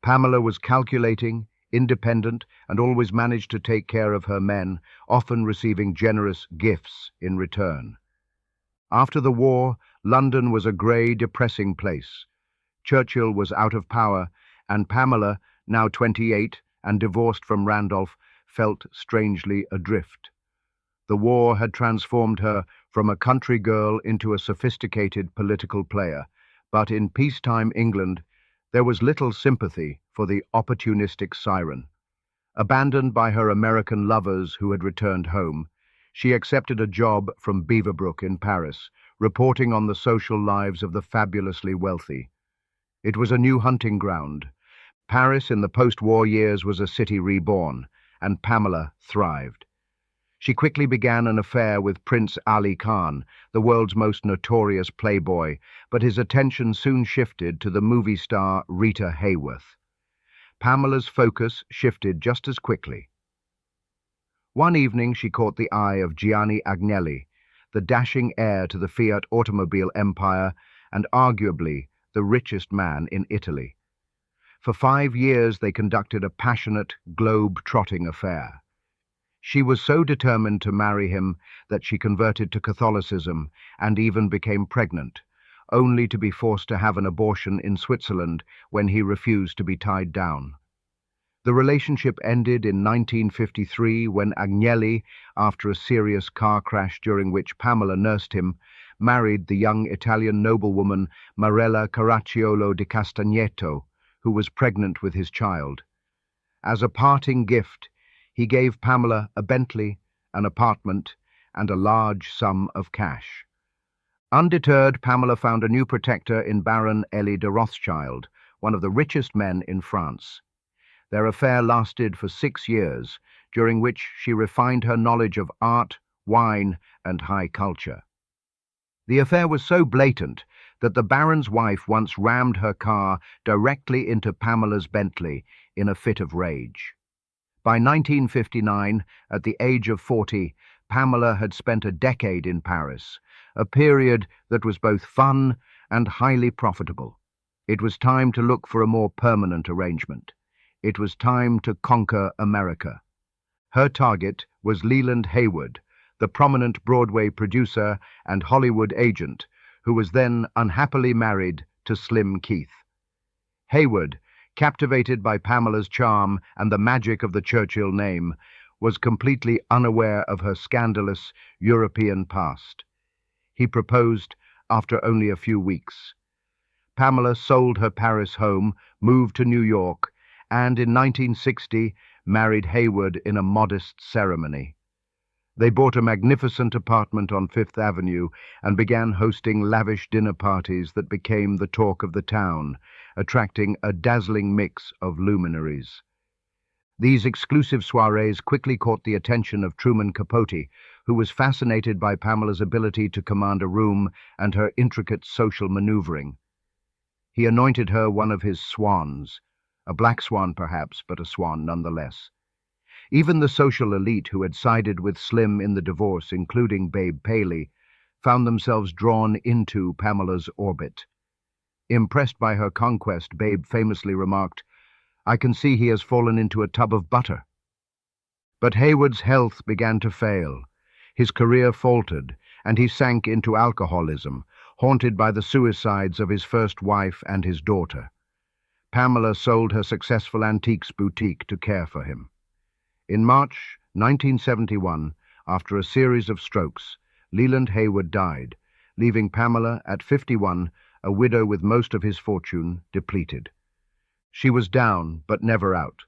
Pamela was calculating, independent, and always managed to take care of her men, often receiving generous gifts in return. After the war, London was a grey, depressing place. Churchill was out of power, and Pamela, now 28 and divorced from Randolph, felt strangely adrift. The war had transformed her from a country girl into a sophisticated political player, but in peacetime England, there was little sympathy for the opportunistic siren. Abandoned by her American lovers who had returned home, she accepted a job from Beaverbrook in Paris, reporting on the social lives of the fabulously wealthy. It was a new hunting ground. Paris in the post-war years was a city reborn, and Pamela thrived. She quickly began an affair with Prince Ali Khan, the world's most notorious playboy, but his attention soon shifted to the movie star Rita Hayworth. Pamela's focus shifted just as quickly. One evening she caught the eye of Gianni Agnelli, the dashing heir to the Fiat automobile empire and arguably the richest man in Italy. For 5 years they conducted a passionate, globe-trotting affair. She was so determined to marry him that she converted to Catholicism and even became pregnant, only to be forced to have an abortion in Switzerland when he refused to be tied down. The relationship ended in 1953 when Agnelli, after a serious car crash during which Pamela nursed him, married the young Italian noblewoman Marella Caracciolo di Castagneto, who was pregnant with his child. As a parting gift, he gave Pamela a Bentley, an apartment, and a large sum of cash. Undeterred, Pamela found a new protector in Baron Elie de Rothschild, one of the richest men in France. Their affair lasted for 6 years, during which she refined her knowledge of art, wine, and high culture. The affair was so blatant that the Baron's wife once rammed her car directly into Pamela's Bentley in a fit of rage. By 1959, at the age of 40, Pamela had spent a decade in Paris, a period that was both fun and highly profitable. It was time to look for a more permanent arrangement. It was time to conquer America. Her target was Leland Hayward, the prominent Broadway producer and Hollywood agent, who was then unhappily married to Slim Keith. Hayward, captivated by Pamela's charm and the magic of the Churchill name, was completely unaware of her scandalous European past. He proposed after only a few weeks. Pamela sold her Paris home, moved to New York, and in 1960 married Hayward in a modest ceremony. They bought a magnificent apartment on Fifth Avenue and began hosting lavish dinner parties that became the talk of the town, attracting a dazzling mix of luminaries. These exclusive soirees quickly caught the attention of Truman Capote, who was fascinated by Pamela's ability to command a room and her intricate social maneuvering. He anointed her one of his swans, a black swan perhaps, but a swan nonetheless. Even the social elite who had sided with Slim in the divorce, including Babe Paley, found themselves drawn into Pamela's orbit. Impressed by her conquest, Babe famously remarked, "I can see he has fallen into a tub of butter." But Hayward's health began to fail. His career faltered, and he sank into alcoholism, haunted by the suicides of his first wife and his daughter. Pamela sold her successful antiques boutique to care for him. In March 1971, after a series of strokes, Leland Hayward died, leaving Pamela, at 51, a widow with most of his fortune depleted. She was down, but never out.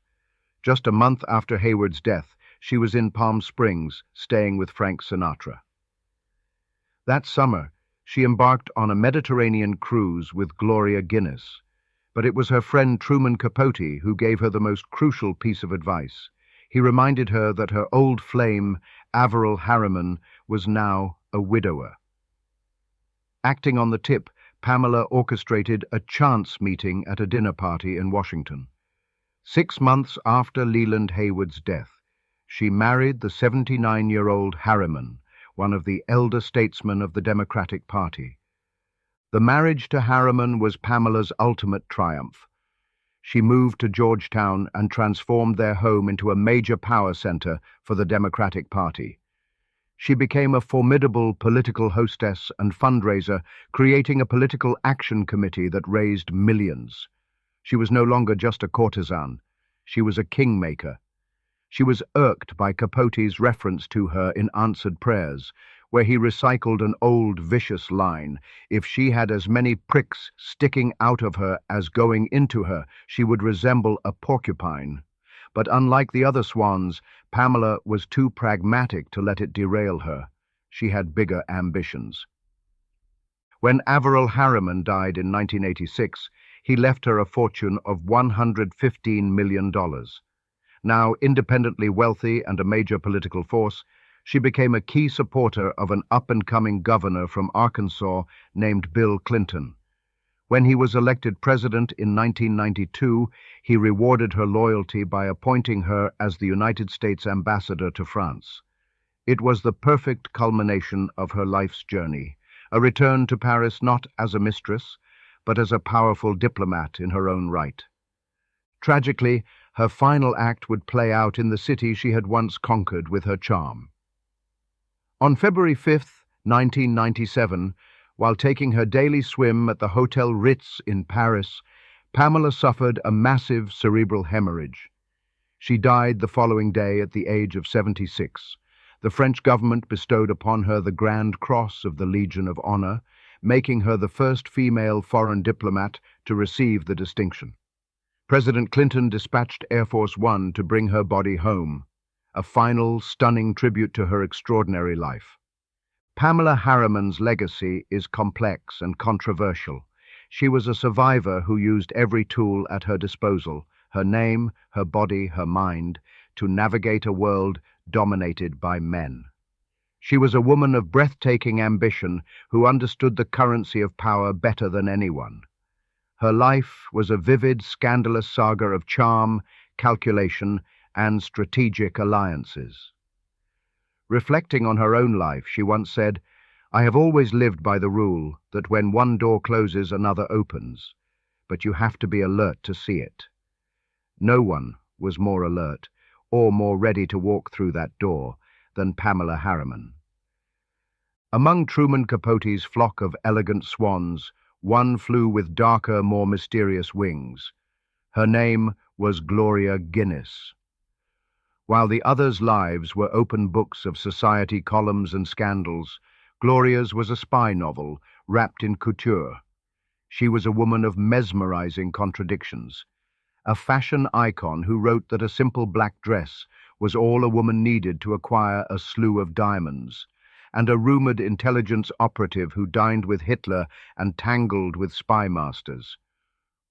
Just a month after Hayward's death, she was in Palm Springs, staying with Frank Sinatra. That summer, she embarked on a Mediterranean cruise with Gloria Guiness, but it was her friend Truman Capote who gave her the most crucial piece of advice. He reminded her that her old flame, Averil Harriman, was now a widower. Acting on the tip, Pamela orchestrated a chance meeting at a dinner party in Washington. 6 months after Leland Hayward's death, she married the 79-year-old Harriman, one of the elder statesmen of the Democratic Party. The marriage to Harriman was Pamela's ultimate triumph. She moved to Georgetown and transformed their home into a major power center for the Democratic Party. She became a formidable political hostess and fundraiser, creating a political action committee that raised millions. She was no longer just a courtesan. She was a kingmaker. She was irked by Capote's reference to her in Answered Prayers, where he recycled an old vicious line: if she had as many pricks sticking out of her as going into her, she would resemble a porcupine. But unlike the other swans, Pamela was too pragmatic to let it derail her. She had bigger ambitions. When Harriman died in 1986, he left her a fortune of $115 million. Now independently wealthy and a major political force, she became a key supporter of an up-and-coming governor from Arkansas named Bill Clinton. When he was elected president in 1992, he rewarded her loyalty by appointing her as the United States ambassador to France. It was the perfect culmination of her life's journey, a return to Paris not as a mistress, but as a powerful diplomat in her own right. Tragically, her final act would play out in the city she had once conquered with her charm. On February 5, 1997, while taking her daily swim at the Hotel Ritz in Paris, Pamela suffered a massive cerebral hemorrhage. She died the following day at the age of 76. The French government bestowed upon her the Grand Cross of the Legion of Honor, making her the first female foreign diplomat to receive the distinction. President Clinton dispatched Air Force One to bring her body home, a final, stunning tribute to her extraordinary life. Pamela Harriman's legacy is complex and controversial. She was a survivor who used every tool at her disposal, her name, her body, her mind, to navigate a world dominated by men. She was a woman of breathtaking ambition who understood the currency of power better than anyone. Her life was a vivid, scandalous saga of charm, calculation, and strategic alliances. Reflecting on her own life, she once said, "I have always lived by the rule that when one door closes, another opens, but you have to be alert to see it." No one was more alert or more ready to walk through that door than Pamela Harriman. Among Truman Capote's flock of elegant swans, one flew with darker, more mysterious wings. Her name was Gloria Guiness. While the others' lives were open books of society columns and scandals, Gloria's was a spy novel wrapped in couture. She was a woman of mesmerizing contradictions, a fashion icon who wrote that a simple black dress was all a woman needed to acquire a slew of diamonds, and a rumored intelligence operative who dined with Hitler and tangled with spy masters.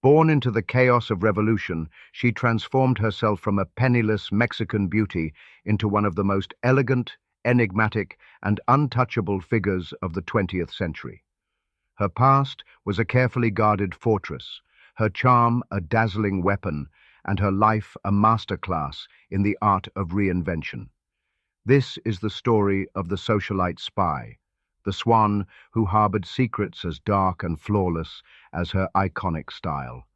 Born into the chaos of revolution, she transformed herself from a penniless Mexican beauty into one of the most elegant, enigmatic, and untouchable figures of the 20th century. Her past was a carefully guarded fortress, her charm a dazzling weapon, and her life a masterclass in the art of reinvention. This is the story of the socialite spy, the swan who harbored secrets as dark and flawless as her iconic style.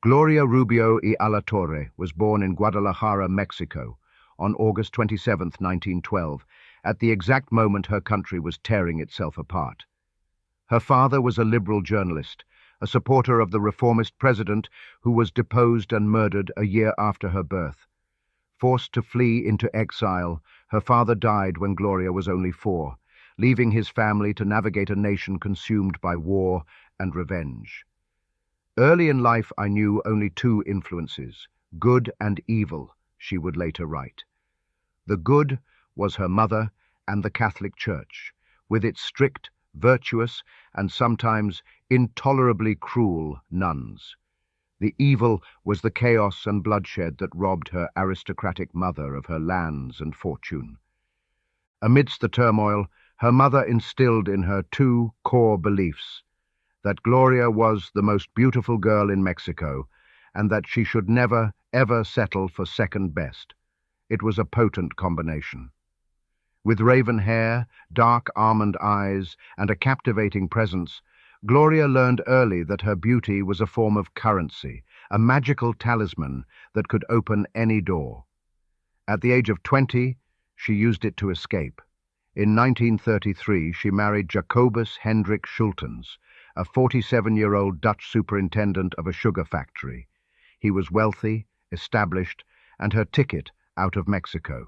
Gloria Rubio y Alatorre was born in Guadalajara, Mexico, on August 27, 1912, at the exact moment her country was tearing itself apart. Her father was a liberal journalist, a supporter of the reformist president who was deposed and murdered a year after her birth. Forced to flee into exile, her father died when Gloria was only 4, leaving his family to navigate a nation consumed by war and revenge. Early in life I knew only 2 influences, good and evil, she would later write. The good was her mother and the Catholic Church, with its strict, virtuous, and sometimes intolerably cruel nuns. The evil was the chaos and bloodshed that robbed her aristocratic mother of her lands and fortune. Amidst the turmoil, her mother instilled in her 2 core beliefs: that Gloria was the most beautiful girl in Mexico, and that she should never, ever settle for second best. It was a potent combination. With raven hair, dark almond eyes, and a captivating presence, Gloria learned early that her beauty was a form of currency, a magical talisman that could open any door. At the age of 20, she used it to escape. In 1933, she married Jacobus Hendrik Schultens, a 47-year-old Dutch superintendent of a sugar factory. He was wealthy, established, and her ticket out of Mexico.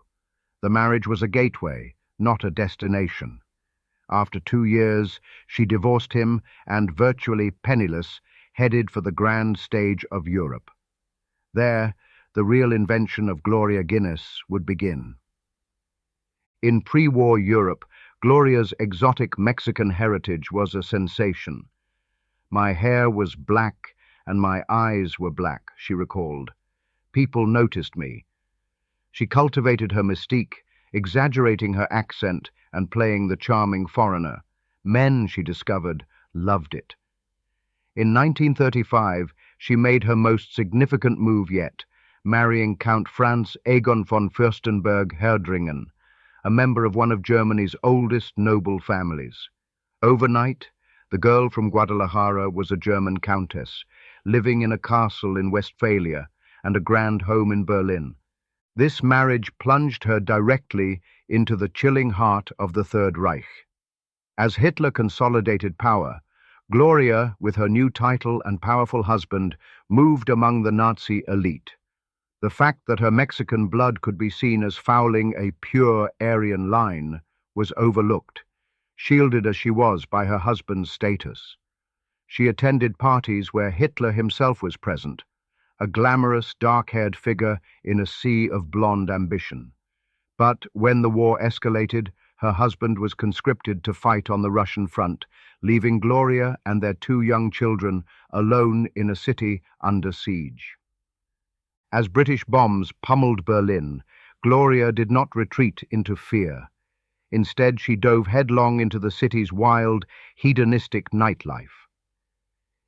The marriage was a gateway, not a destination. After 2 years, she divorced him and, virtually penniless, headed for the grand stage of Europe. There, the real invention of Gloria Guiness would begin. In pre-war Europe, Gloria's exotic Mexican heritage was a sensation. "My hair was black and my eyes were black," she recalled. "People noticed me." She cultivated her mystique, exaggerating her accent and playing the charming foreigner. Men, she discovered, loved it. In 1935, she made her most significant move yet, marrying Count Franz Egon von Fürstenberg-Herdringen, a member of one of Germany's oldest noble families. Overnight, the girl from Guadalajara was a German countess, living in a castle in Westphalia and a grand home in Berlin. This marriage plunged her directly into the chilling heart of the Third Reich. As Hitler consolidated power, Gloria, with her new title and powerful husband, moved among the Nazi elite. The fact that her Mexican blood could be seen as fouling a pure Aryan line was overlooked, shielded as she was by her husband's status. She attended parties where Hitler himself was present, a glamorous, dark-haired figure in a sea of blonde ambition. But when the war escalated, her husband was conscripted to fight on the Russian front, leaving Gloria and their 2 young children alone in a city under siege. As British bombs pummeled Berlin, Gloria did not retreat into fear. Instead, she dove headlong into the city's wild, hedonistic nightlife.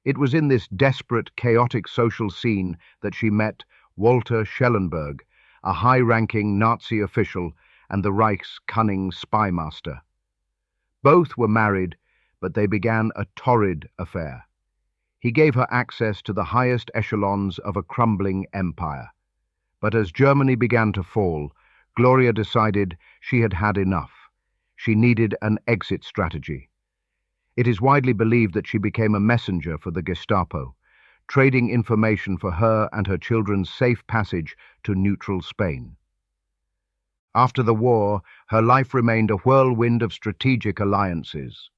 It was in this desperate, chaotic social scene that she met Walter Schellenberg, a high-ranking Nazi official and the Reich's cunning spy master. Both were married, but they began a torrid affair. He gave her access to the highest echelons of a crumbling empire. But as Germany began to fall, Gloria decided she had had enough. She needed an exit strategy. It is widely believed that she became a messenger for the Gestapo, trading information for her and her children's safe passage to neutral Spain. After the war, her life remained a whirlwind of strategic alliances.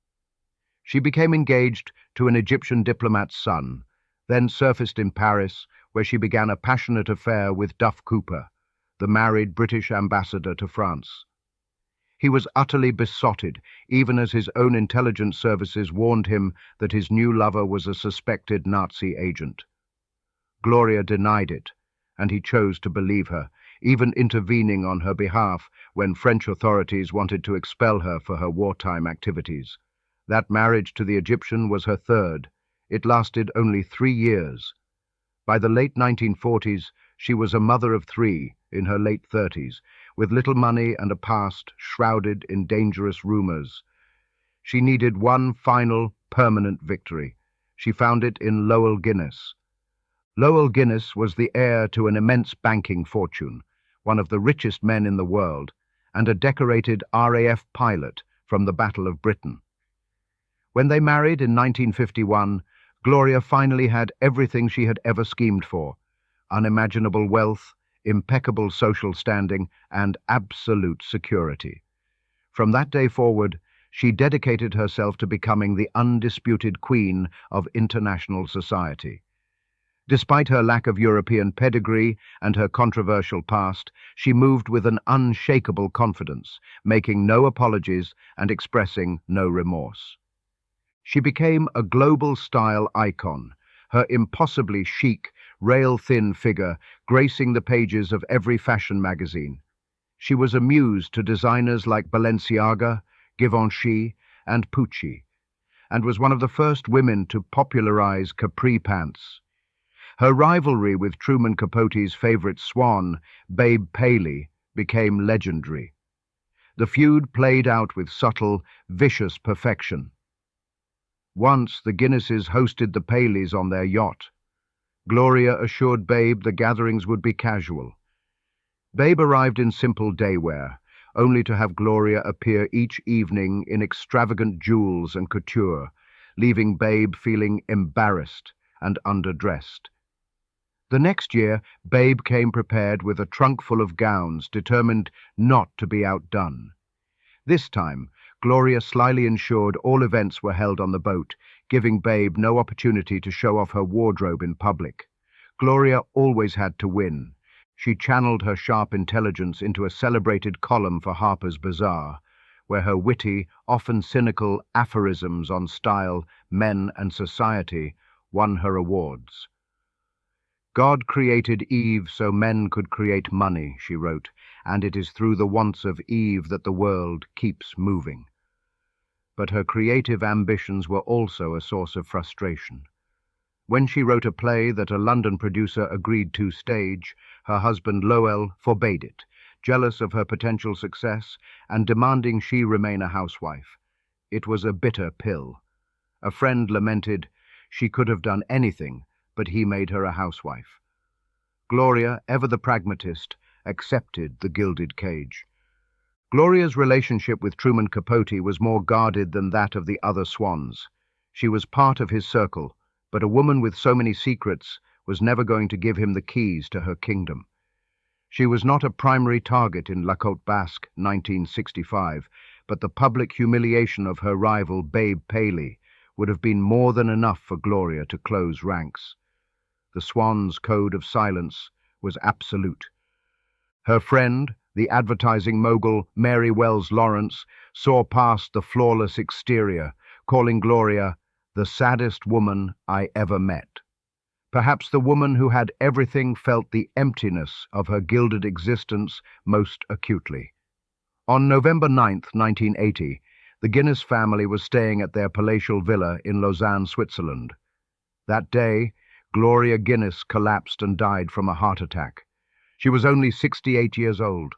She became engaged to an Egyptian diplomat's son, then surfaced in Paris, where she began a passionate affair with Duff Cooper, the married British ambassador to France. He was utterly besotted, even as his own intelligence services warned him that his new lover was a suspected Nazi agent. Gloria denied it, and he chose to believe her, even intervening on her behalf when French authorities wanted to expel her for her wartime activities. That marriage to the Egyptian was her third. It lasted only 3 years. By the late 1940s, she was a mother of 3 in her late 30s, with little money and a past shrouded in dangerous rumors. She needed one final, permanent victory. She found it in Lowell Guinness. Lowell Guinness was the heir to an immense banking fortune, one of the richest men in the world, and a decorated RAF pilot from the Battle of Britain. When they married in 1951, Gloria finally had everything she had ever schemed for: unimaginable wealth, impeccable social standing, and absolute security. From that day forward, she dedicated herself to becoming the undisputed queen of international society. Despite her lack of European pedigree and her controversial past, she moved with an unshakable confidence, making no apologies and expressing no remorse. She became a global-style icon, her impossibly chic, rail-thin figure gracing the pages of every fashion magazine. She was a muse to designers like Balenciaga, Givenchy, and Pucci, and was one of the first women to popularize capri pants. Her rivalry with Truman Capote's favorite swan, Babe Paley, became legendary. The feud played out with subtle, vicious perfection. Once the Guinnesses hosted the Paleys on their yacht. Gloria assured Babe the gatherings would be casual. Babe arrived in simple day wear, only to have Gloria appear each evening in extravagant jewels and couture, leaving Babe feeling embarrassed and underdressed. The next year, Babe came prepared with a trunk full of gowns, determined not to be outdone. This time, Gloria slyly ensured all events were held on the boat, giving Babe no opportunity to show off her wardrobe in public. Gloria always had to win. She channeled her sharp intelligence into a celebrated column for Harper's Bazaar, where her witty, often cynical aphorisms on style, men, and society won her awards. "God created Eve so men could create money," she wrote, "and it is through the wants of Eve that the world keeps moving." But her creative ambitions were also a source of frustration. When she wrote a play that a London producer agreed to stage, her husband Lowell forbade it, jealous of her potential success and demanding she remain a housewife. It was a bitter pill. A friend lamented, "She could have done anything, but he made her a housewife." Gloria, ever the pragmatist, accepted the gilded cage. Gloria's relationship with Truman Capote was more guarded than that of the other Swans. She was part of his circle, but a woman with so many secrets was never going to give him the keys to her kingdom. She was not a primary target in La Côte Basque 1965, but the public humiliation of her rival Babe Paley would have been more than enough for Gloria to close ranks. The Swans' code of silence was absolute. Her friend, the advertising mogul Mary Wells Lawrence, saw past the flawless exterior, calling Gloria the saddest woman I ever met. Perhaps the woman who had everything felt the emptiness of her gilded existence most acutely. On November 9th, 1980, the Guinness family was staying at their palatial villa in Lausanne, Switzerland. That day, Gloria Guiness collapsed and died from a heart attack. She was only 68 years old.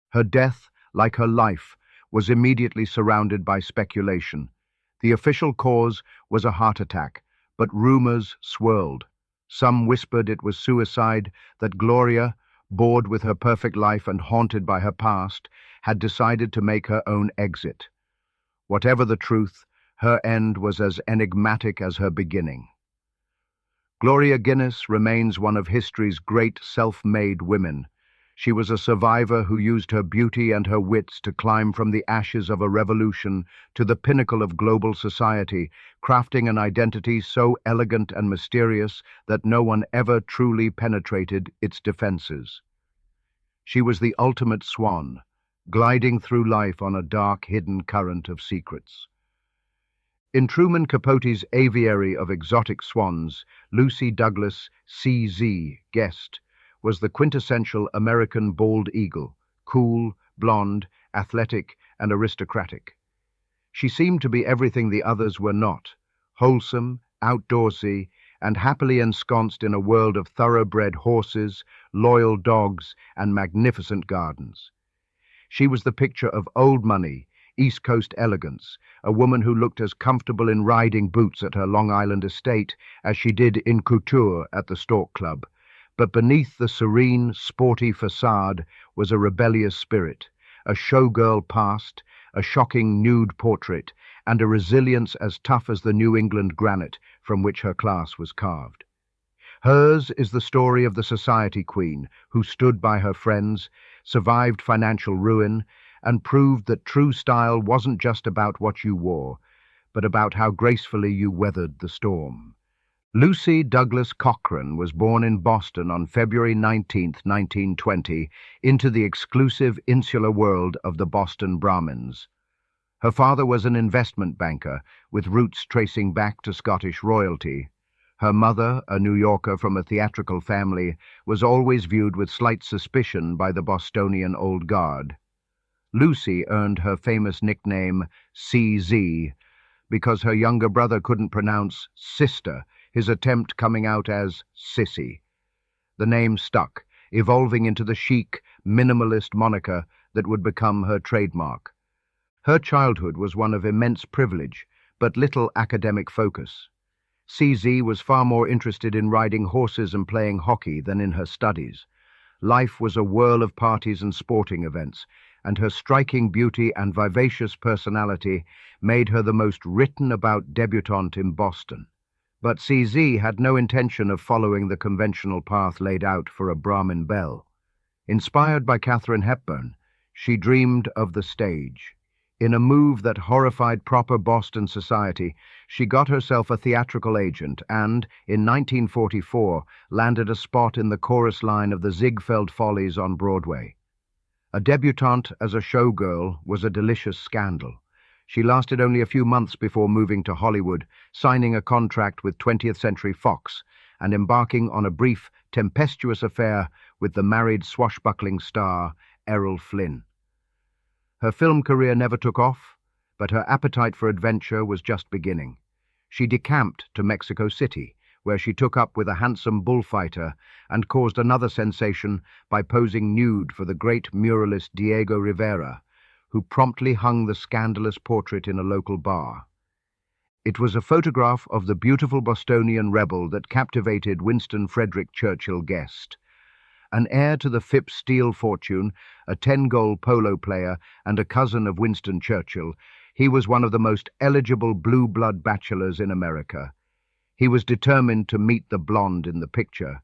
Her death, like her life, was immediately surrounded by speculation. The official cause was a heart attack, but rumors swirled. Some whispered it was suicide, that Gloria, bored with her perfect life and haunted by her past, had decided to make her own exit. Whatever the truth, her end was as enigmatic as her beginning. Gloria Guiness remains one of history's great self-made women. She was a survivor who used her beauty and her wits to climb from the ashes of a revolution to the pinnacle of global society, crafting an identity so elegant and mysterious that no one ever truly penetrated its defenses. She was the ultimate swan, gliding through life on a dark, hidden current of secrets. In Truman Capote's aviary of exotic swans, Lucy Douglas, C.Z. Guest, was the quintessential American bald eagle, cool, blonde, athletic, and aristocratic. She seemed to be everything the others were not, wholesome, outdoorsy, and happily ensconced in a world of thoroughbred horses, loyal dogs, and magnificent gardens. She was the picture of old money, East Coast elegance, a woman who looked as comfortable in riding boots at her Long Island estate as she did in couture at the Stork Club. But beneath the serene, sporty facade was a rebellious spirit, a showgirl past, a shocking nude portrait, and a resilience as tough as the New England granite from which her class was carved. Hers is the story of the society queen who stood by her friends, survived financial ruin, and proved that true style wasn't just about what you wore, but about how gracefully you weathered the storm. Lucy Douglas Cochran was born in Boston on February 19, 1920, into the exclusive insular world of the Boston Brahmins. Her father was an investment banker, with roots tracing back to Scottish royalty. Her mother, a New Yorker from a theatrical family, was always viewed with slight suspicion by the Bostonian old guard. Lucy earned her famous nickname CZ because her younger brother couldn't pronounce sister, his attempt coming out as Sissy. The name stuck, evolving into the chic, minimalist moniker that would become her trademark. Her childhood was one of immense privilege, but little academic focus. CZ was far more interested in riding horses and playing hockey than in her studies. Life was a whirl of parties and sporting events, and her striking beauty and vivacious personality made her the most written about debutante in Boston. But CZ had no intention of following the conventional path laid out for a Brahmin belle. Inspired by Katharine Hepburn, she dreamed of the stage. In a move that horrified proper Boston society, she got herself a theatrical agent and, in 1944, landed a spot in the chorus line of the Ziegfeld Follies on Broadway. A debutante as a showgirl was a delicious scandal. She lasted only a few months before moving to Hollywood, signing a contract with 20th Century Fox and embarking on a brief, tempestuous affair with the married swashbuckling star Errol Flynn. Her film career never took off, but her appetite for adventure was just beginning. She decamped to Mexico City, where she took up with a handsome bullfighter and caused another sensation by posing nude for the great muralist Diego Rivera, who promptly hung the scandalous portrait in a local bar. It was a photograph of the beautiful Bostonian rebel that captivated Winston Frederick Churchill Guest. An heir to the Phipps Steel fortune, a 10-goal polo player, and a cousin of Winston Churchill, he was one of the most eligible blue-blood bachelors in America. He was determined to meet the blonde in the picture.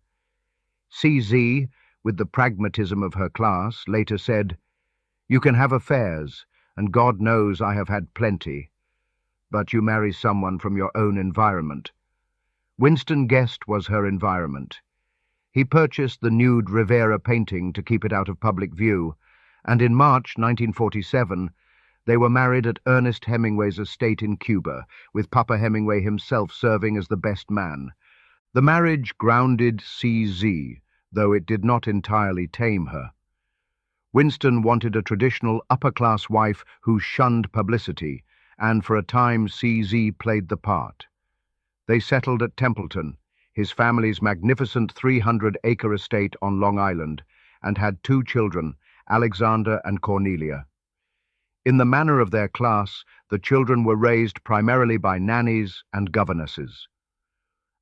CZ, with the pragmatism of her class, later said, "You can have affairs, and God knows I have had plenty, but you marry someone from your own environment." Winston Guest was her environment. He purchased the nude Rivera painting to keep it out of public view, and in March 1947 they were married at Ernest Hemingway's estate in Cuba, with Papa Hemingway himself serving as the best man. The marriage grounded CZ, though it did not entirely tame her. Winston wanted a traditional upper-class wife who shunned publicity, and for a time CZ played the part. They settled at Templeton, his family's magnificent 300-acre estate on Long Island, and had 2 children, Alexander and Cornelia. In the manner of their class, the children were raised primarily by nannies and governesses.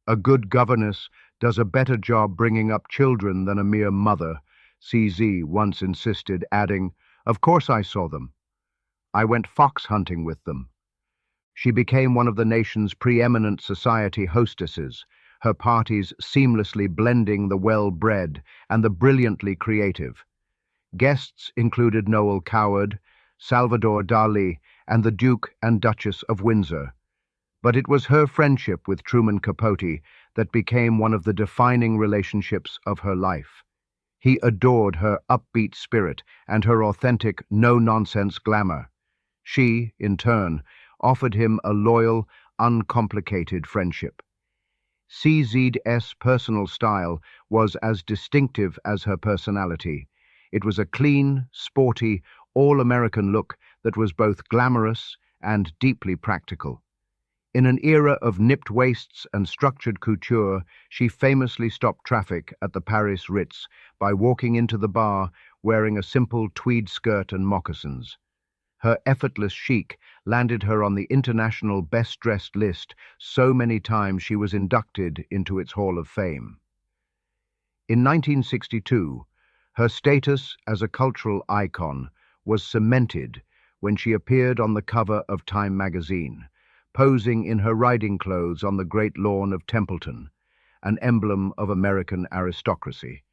"A good governess does a better job bringing up children than a mere mother," CZ once insisted, adding, "Of course I saw them. I went fox hunting with them." She became one of the nation's preeminent society hostesses, her parties seamlessly blending the well-bred and the brilliantly creative. Guests included Noel Coward, Salvador Dali, and the Duke and Duchess of Windsor. But it was her friendship with Truman Capote that became one of the defining relationships of her life. He adored her upbeat spirit and her authentic, no-nonsense glamour. She, in turn, offered him a loyal, uncomplicated friendship. CZ's personal style was as distinctive as her personality. It was a clean, sporty, all-American look that was both glamorous and deeply practical. In an era of nipped waists and structured couture, she famously stopped traffic at the Paris Ritz by walking into the bar wearing a simple tweed skirt and moccasins. Her effortless chic landed her on the international best-dressed list so many times she was inducted into its Hall of Fame. In 1962, her status as a cultural icon was cemented when she appeared on the cover of Time magazine, posing in her riding clothes on the great lawn of Templeton, an emblem of American aristocracy.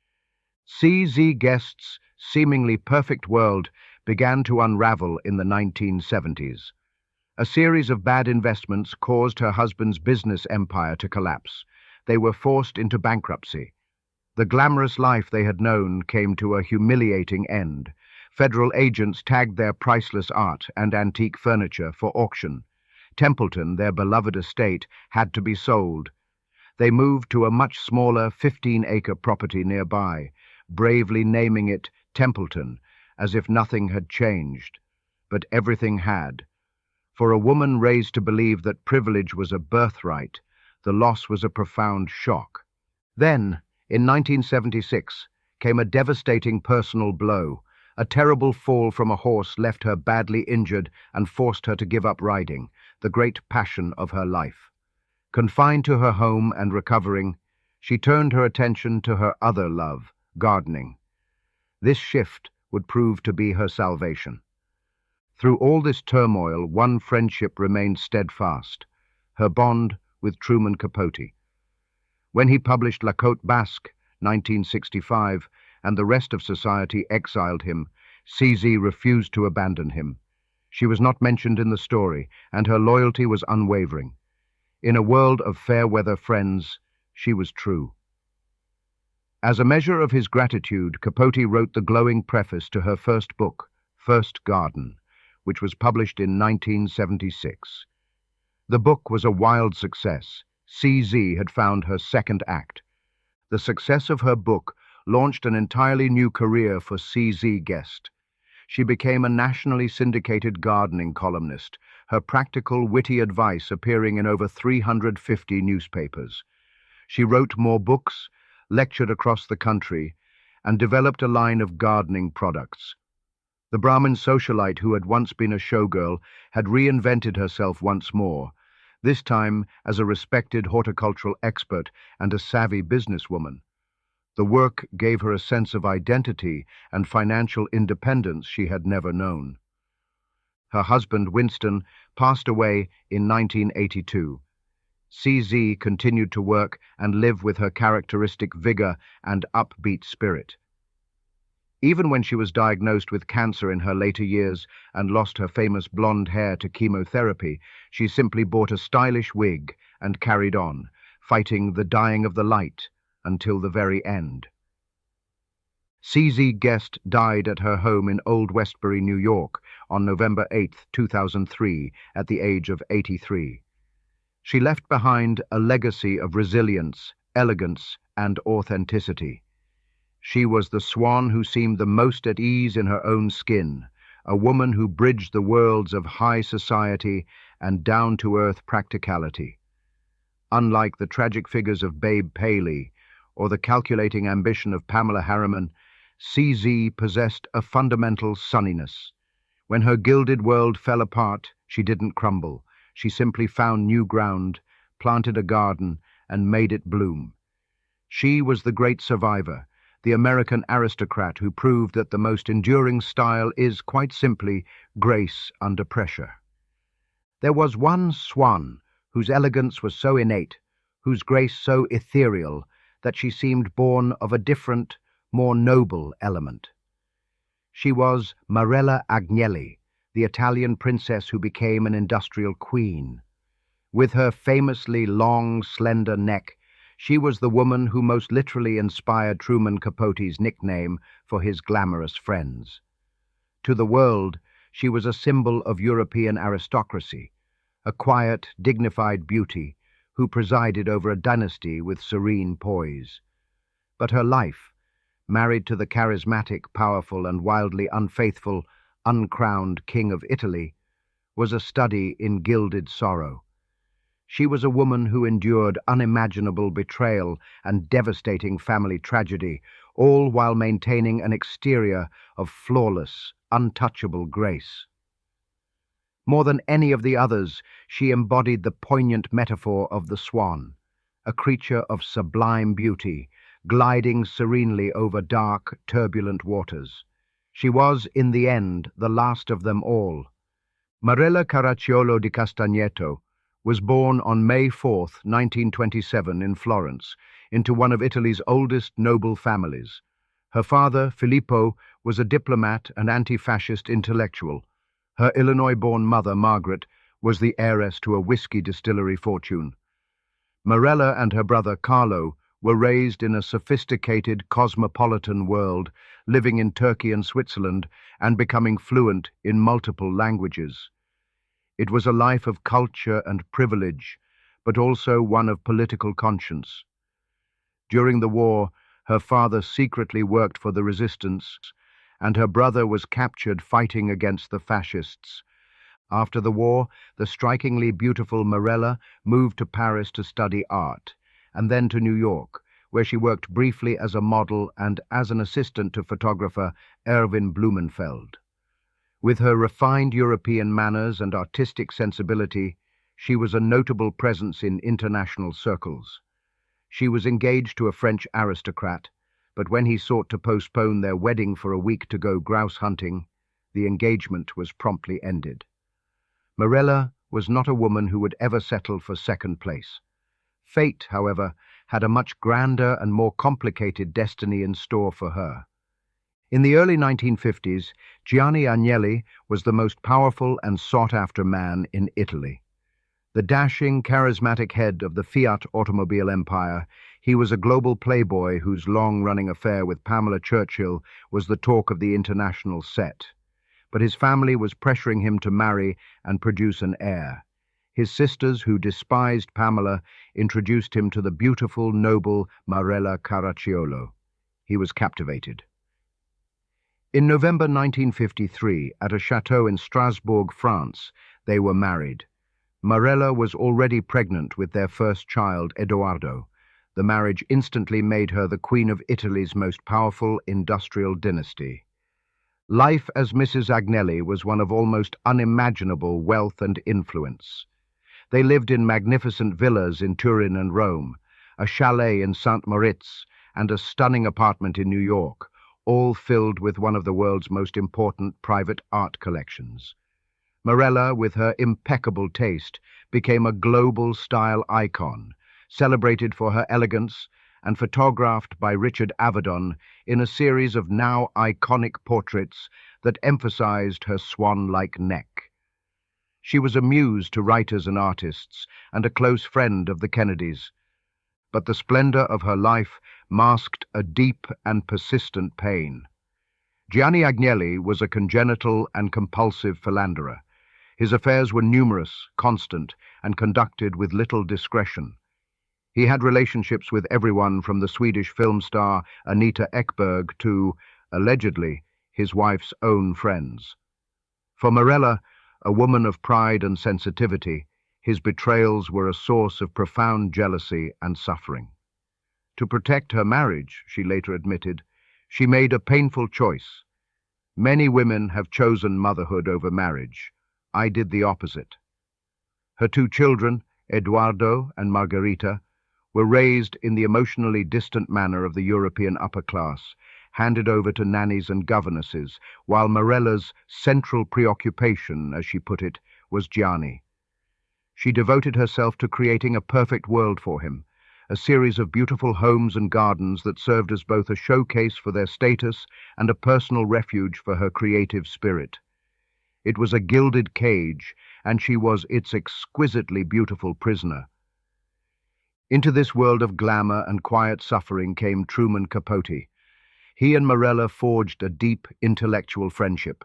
CZ Guest's seemingly perfect world began to unravel in the 1970s. A series of bad investments caused her husband's business empire to collapse. They were forced into bankruptcy. The glamorous life they had known came to a humiliating end. Federal agents tagged their priceless art and antique furniture for auction. Templeton, their beloved estate, had to be sold. They moved to a much smaller 15-acre property nearby, bravely naming it Templeton, as if nothing had changed. But everything had. For a woman raised to believe that privilege was a birthright, the loss was a profound shock. Then, in 1976, came a devastating personal blow. A terrible fall from a horse left her badly injured and forced her to give up riding, the great passion of her life. Confined to her home and recovering, she turned her attention to her other love, gardening. This shift would prove to be her salvation. Through all this turmoil, one friendship remained steadfast, her bond with Truman Capote. When he published La Côte Basque, 1965, and the rest of society exiled him, CZ refused to abandon him. She was not mentioned in the story, and her loyalty was unwavering. In a world of fair-weather friends, she was true. As a measure of his gratitude, Capote wrote the glowing preface to her first book, First Garden, which was published in 1976. The book was a wild success. CZ had found her second act. The success of her book launched an entirely new career for CZ Guest. She became a nationally syndicated gardening columnist, her practical, witty advice appearing in over 350 newspapers. She wrote more books, lectured across the country, and developed a line of gardening products. The Brahmin socialite who had once been a showgirl had reinvented herself once more, this time as a respected horticultural expert and a savvy businesswoman. The work gave her a sense of identity and financial independence she had never known. Her husband, Winston, passed away in 1982. CZ continued to work and live with her characteristic vigor and upbeat spirit. Even when she was diagnosed with cancer in her later years and lost her famous blonde hair to chemotherapy, she simply bought a stylish wig and carried on, fighting the dying of the light until the very end. CZ Guest died at her home in Old Westbury, New York, on November 8, 2003, at the age of 83. She left behind a legacy of resilience, elegance, and authenticity. She was the swan who seemed the most at ease in her own skin, a woman who bridged the worlds of high society and down-to-earth practicality. Unlike the tragic figures of Babe Paley or the calculating ambition of Pamela Harriman, CZ possessed a fundamental sunniness. When her gilded world fell apart, she didn't crumble. She simply found new ground, planted a garden, and made it bloom. She was the great survivor, the American aristocrat who proved that the most enduring style is, quite simply, grace under pressure. There was one swan whose elegance was so innate, whose grace so ethereal, that she seemed born of a different, more noble element. She was Marella Agnelli, the Italian princess who became an industrial queen. With her famously long, slender neck, she was the woman who most literally inspired Truman Capote's nickname for his glamorous friends. To the world, she was a symbol of European aristocracy, a quiet, dignified beauty who presided over a dynasty with serene poise. But her life, married to the charismatic, powerful, and wildly unfaithful, uncrowned King of Italy, was a study in gilded sorrow. She was a woman who endured unimaginable betrayal and devastating family tragedy, all while maintaining an exterior of flawless, untouchable grace. More than any of the others, she embodied the poignant metaphor of the swan, a creature of sublime beauty, gliding serenely over dark, turbulent waters. She was, in the end, the last of them all. Marella Caracciolo di Castagneto was born on May 4, 1927, in Florence, into one of Italy's oldest noble families. Her father, Filippo, was a diplomat and anti-fascist intellectual. Her Illinois-born mother, Margaret, was the heiress to a whiskey distillery fortune. Marella and her brother, Carlo, were raised in a sophisticated, cosmopolitan world, living in Turkey and Switzerland and becoming fluent in multiple languages. It was a life of culture and privilege, but also one of political conscience. During the war, her father secretly worked for the resistance, and her brother was captured fighting against the fascists. After the war, the strikingly beautiful Marella moved to Paris to study art, and then to New York, where she worked briefly as a model and as an assistant to photographer Erwin Blumenfeld. With her refined European manners and artistic sensibility, she was a notable presence in international circles. She was engaged to a French aristocrat, but when he sought to postpone their wedding for a week to go grouse hunting, the engagement was promptly ended. Marella was not a woman who would ever settle for second place. Fate, however, had a much grander and more complicated destiny in store for her. In the early 1950s, Gianni Agnelli was the most powerful and sought-after man in Italy. The dashing, charismatic head of the Fiat automobile empire, he was a global playboy whose long-running affair with Pamela Churchill was the talk of the international set. But his family was pressuring him to marry and produce an heir. His sisters, who despised Pamela, introduced him to the beautiful, noble Marella Caracciolo. He was captivated. In November 1953, at a chateau in Strasbourg, France, they were married. Marella was already pregnant with their first child, Edoardo. The marriage instantly made her the queen of Italy's most powerful industrial dynasty. Life as Mrs. Agnelli was one of almost unimaginable wealth and influence. They lived in magnificent villas in Turin and Rome, a chalet in St. Moritz, and a stunning apartment in New York, all filled with one of the world's most important private art collections. Marella, with her impeccable taste, became a global style icon, celebrated for her elegance and photographed by Richard Avedon in a series of now iconic portraits that emphasized her swan-like neck. She was a muse to writers and artists and a close friend of the Kennedys. But the splendor of her life masked a deep and persistent pain. Gianni Agnelli was a congenital and compulsive philanderer. His affairs were numerous, constant, and conducted with little discretion. He had relationships with everyone from the Swedish film star Anita Ekberg to, allegedly, his wife's own friends. For Marella, a woman of pride and sensitivity, his betrayals were a source of profound jealousy and suffering. To protect her marriage, she later admitted, she made a painful choice. Many women have chosen motherhood over marriage. I did the opposite. Her two children, Eduardo and Margherita, were raised in the emotionally distant manner of the European upper class, handed over to nannies and governesses, while Marella's central preoccupation, as she put it, was Gianni. She devoted herself to creating a perfect world for him, a series of beautiful homes and gardens that served as both a showcase for their status and a personal refuge for her creative spirit. It was a gilded cage, and she was its exquisitely beautiful prisoner. Into this world of glamour and quiet suffering came Truman Capote. He and Marella forged a deep intellectual friendship.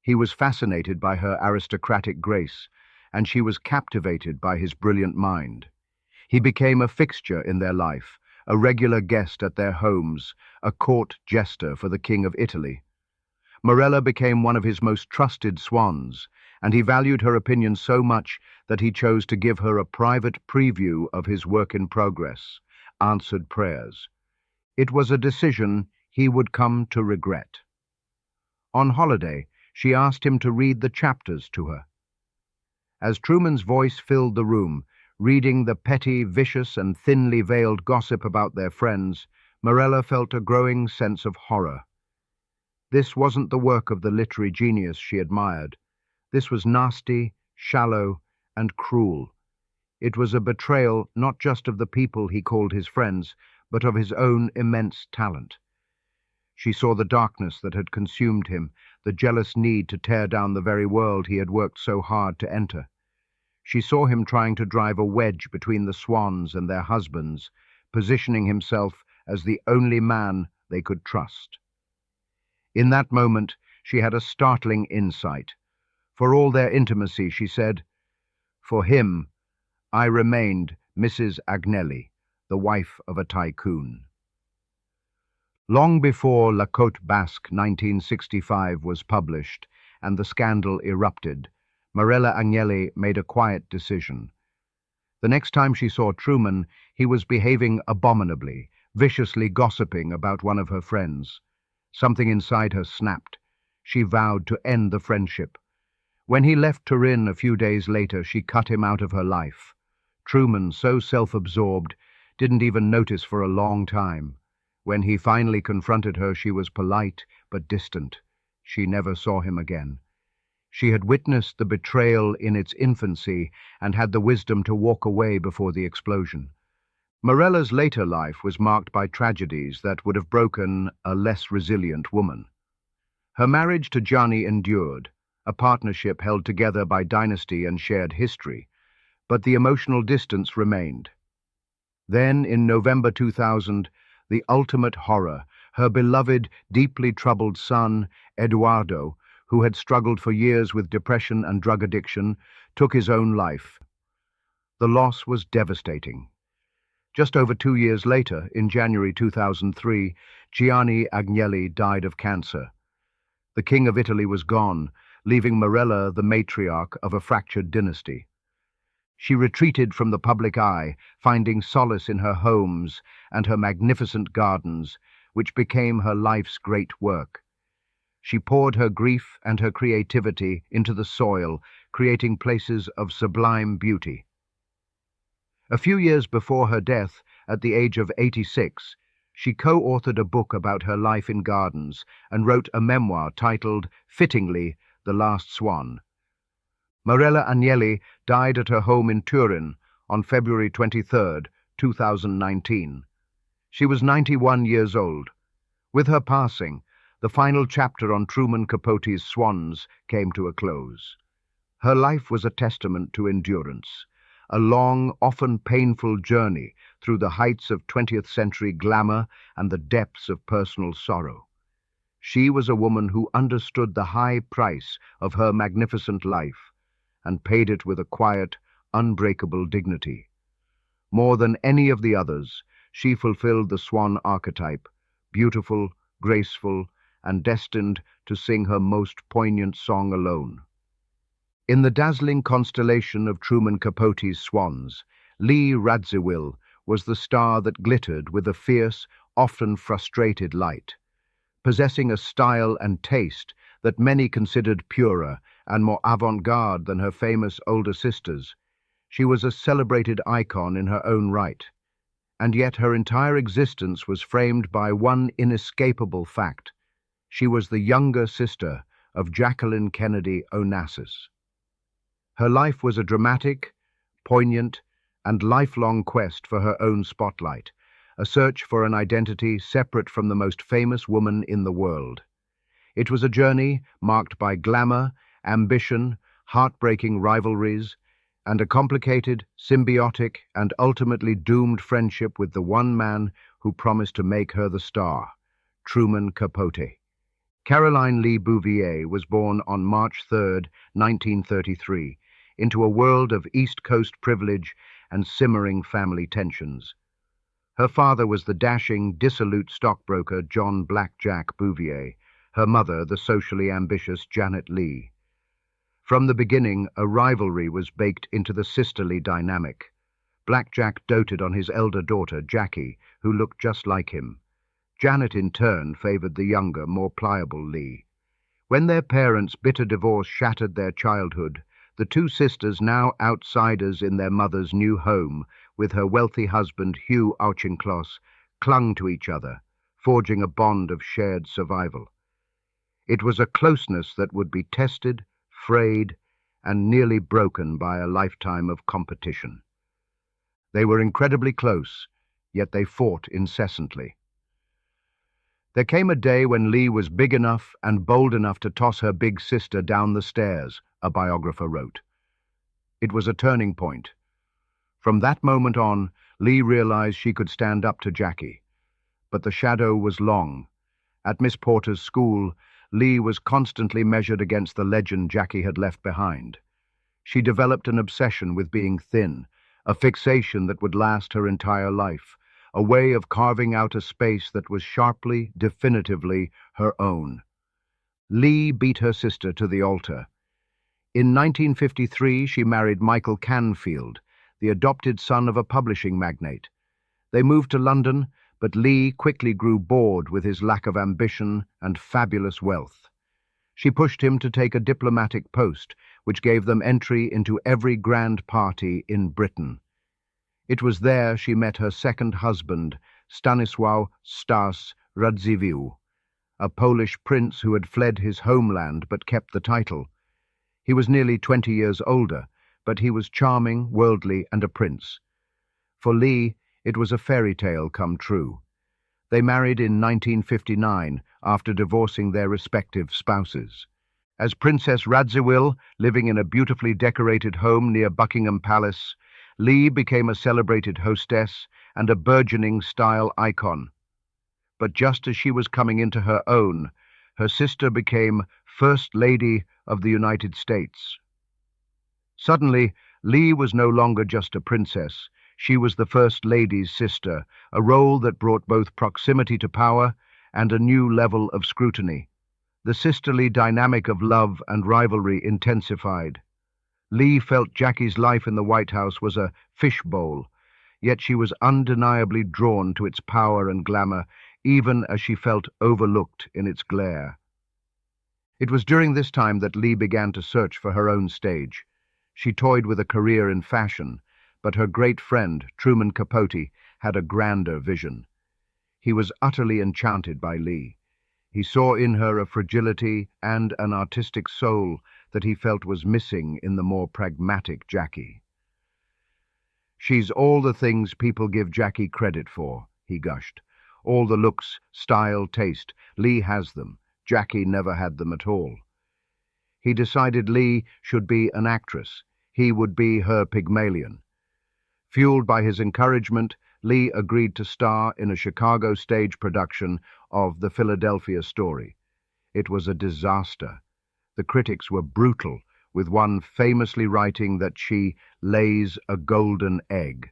He was fascinated by her aristocratic grace, and she was captivated by his brilliant mind. He became a fixture in their life, a regular guest at their homes, a court jester for the King of Italy. Marella became one of his most trusted swans, and he valued her opinion so much that he chose to give her a private preview of his work in progress, Answered Prayers. It was a decision he would come to regret. On holiday, she asked him to read the chapters to her. As Truman's voice filled the room, reading the petty, vicious, and thinly veiled gossip about their friends, Marella felt a growing sense of horror. This wasn't the work of the literary genius she admired. This was nasty, shallow, and cruel. It was a betrayal not just of the people he called his friends, but of his own immense talent. She saw the darkness that had consumed him, the jealous need to tear down the very world he had worked so hard to enter. She saw him trying to drive a wedge between the Swans and their husbands, positioning himself as the only man they could trust. In that moment, she had a startling insight. For all their intimacy, she said, "For him, I remained Mrs. Agnelli, the wife of a tycoon." Long before La Côte Basque 1965 was published and the scandal erupted, Marella Agnelli made a quiet decision. The next time she saw Truman, he was behaving abominably, viciously gossiping about one of her friends. Something inside her snapped. She vowed to end the friendship. When he left Turin a few days later, she cut him out of her life. Truman, so self-absorbed, didn't even notice for a long time. When he finally confronted her, she was polite but distant. She never saw him again. She had witnessed the betrayal in its infancy and had the wisdom to walk away before the explosion. Marella's later life was marked by tragedies that would have broken a less resilient woman. Her marriage to Gianni endured, a partnership held together by dynasty and shared history, but the emotional distance remained. Then, in November 2000, the ultimate horror, her beloved, deeply troubled son, Eduardo, who had struggled for years with depression and drug addiction, took his own life. The loss was devastating. Just over 2 years later, in January 2003, Gianni Agnelli died of cancer. The King of Italy was gone, leaving Marella the matriarch of a fractured dynasty. She retreated from the public eye, finding solace in her homes and her magnificent gardens, which became her life's great work. She poured her grief and her creativity into the soil, creating places of sublime beauty. A few years before her death, at the age of 86, she co-authored a book about her life in gardens and wrote a memoir titled, fittingly, The Last Swan. Marella Agnelli died at her home in Turin on February 23, 2019. She was 91 years old. With her passing, the final chapter on Truman Capote's Swans came to a close. Her life was a testament to endurance, a long, often painful journey through the heights of 20th century glamour and the depths of personal sorrow. She was a woman who understood the high price of her magnificent life and paid it with a quiet, unbreakable dignity. More than any of the others, she fulfilled the swan archetype, beautiful, graceful, and destined to sing her most poignant song alone. In the dazzling constellation of Truman Capote's Swans, Lee Radziwill was the star that glittered with a fierce, often frustrated light. Possessing a style and taste that many considered purer and more avant-garde than her famous older sisters, she was a celebrated icon in her own right. And yet her entire existence was framed by one inescapable fact. She was the younger sister of Jacqueline Kennedy Onassis. Her life was a dramatic, poignant, and lifelong quest for her own spotlight, a search for an identity separate from the most famous woman in the world. It was a journey marked by glamour, ambition, heartbreaking rivalries, and a complicated, symbiotic, and ultimately doomed friendship with the one man who promised to make her the star, Truman Capote. Caroline Lee Bouvier was born on March 3, 1933, into a world of East Coast privilege and simmering family tensions. Her father was the dashing, dissolute stockbroker John Blackjack Bouvier, her mother the socially ambitious Janet Lee. From the beginning, a rivalry was baked into the sisterly dynamic. Blackjack doted on his elder daughter, Jackie, who looked just like him. Janet, in turn, favored the younger, more pliable Lee. When their parents' bitter divorce shattered their childhood, the two sisters, now outsiders in their mother's new home, with her wealthy husband, Hugh Auchincloss, clung to each other, forging a bond of shared survival. It was a closeness that would be tested, frayed, and nearly broken by a lifetime of competition. They were incredibly close, yet they fought incessantly. There came a day when Lee was big enough and bold enough to toss her big sister down the stairs, a biographer wrote. It was a turning point. From that moment on, Lee realized she could stand up to Jackie. But the shadow was long. At Miss Porter's school, Lee was constantly measured against the legend Jackie had left behind. She developed an obsession with being thin, a fixation that would last her entire life, a way of carving out a space that was sharply, definitively her own. Lee beat her sister to the altar. In 1953, she married Michael Canfield, the adopted son of a publishing magnate. They moved to London, but Lee quickly grew bored with his lack of ambition and fabulous wealth. She pushed him to take a diplomatic post, which gave them entry into every grand party in Britain. It was there she met her second husband, Stanisław Stas Radziwill, a Polish prince who had fled his homeland but kept the title. He was nearly 20 years older, but he was charming, worldly, and a prince. For Lee, it was a fairy tale come true. They married in 1959 after divorcing their respective spouses. As Princess Radziwill, living in a beautifully decorated home near Buckingham Palace, Lee became a celebrated hostess and a burgeoning style icon. But just as she was coming into her own, her sister became First Lady of the United States. Suddenly, Lee was no longer just a princess. She was the First Lady's sister, a role that brought both proximity to power and a new level of scrutiny. The sisterly dynamic of love and rivalry intensified. Lee felt Jackie's life in the White House was a fishbowl, yet she was undeniably drawn to its power and glamour, even as she felt overlooked in its glare. It was during this time that Lee began to search for her own stage. She toyed with a career in fashion, but her great friend, Truman Capote, had a grander vision. He was utterly enchanted by Lee. He saw in her a fragility and an artistic soul that he felt was missing in the more pragmatic Jackie. "She's all the things people give Jackie credit for," he gushed. "All the looks, style, taste. Lee has them. Jackie never had them at all." He decided Lee should be an actress. He would be her Pygmalion. Fueled by his encouragement, Lee agreed to star in a Chicago stage production of The Philadelphia Story. It was a disaster. The critics were brutal, with one famously writing that she lays a golden egg.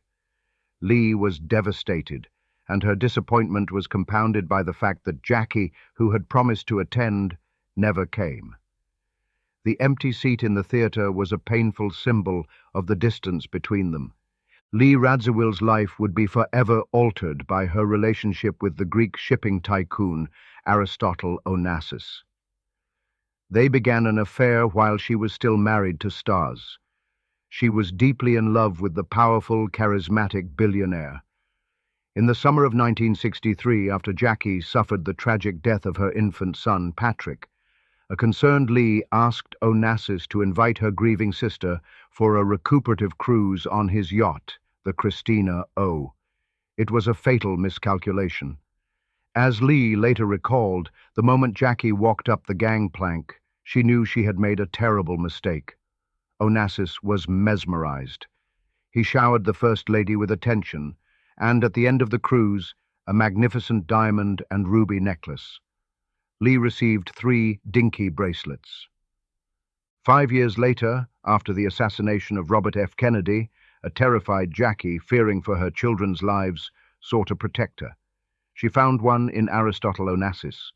Lee was devastated, and her disappointment was compounded by the fact that Jackie, who had promised to attend, never came. The empty seat in the theater was a painful symbol of the distance between them. Lee Radziwill's life would be forever altered by her relationship with the Greek shipping tycoon Aristotle Onassis. They began an affair while she was still married to Stas. She was deeply in love with the powerful, charismatic billionaire. In the summer of 1963, after Jackie suffered the tragic death of her infant son, Patrick, a concerned Lee asked Onassis to invite her grieving sister for a recuperative cruise on his yacht, the Christina O. It was a fatal miscalculation. As Lee later recalled, the moment Jackie walked up the gangplank, she knew she had made a terrible mistake. Onassis was mesmerized. He showered the First Lady with attention, and at the end of the cruise, a magnificent diamond and ruby necklace. Lee received 3 dinky bracelets. 5 years later, after the assassination of Robert F. Kennedy, a terrified Jackie, fearing for her children's lives, sought a protector. She found one in Aristotle Onassis.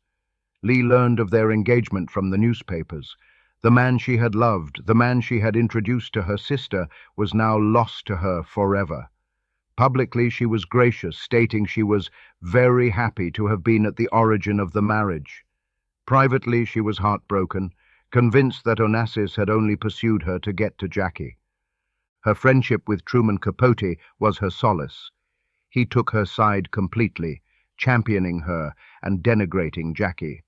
Lee learned of their engagement from the newspapers. The man she had loved, the man she had introduced to her sister, was now lost to her forever. Publicly she was gracious, stating she was very happy to have been at the origin of the marriage. Privately she was heartbroken, convinced that Onassis had only pursued her to get to Jackie. Her friendship with Truman Capote was her solace. He took her side completely, championing her and denigrating Jackie.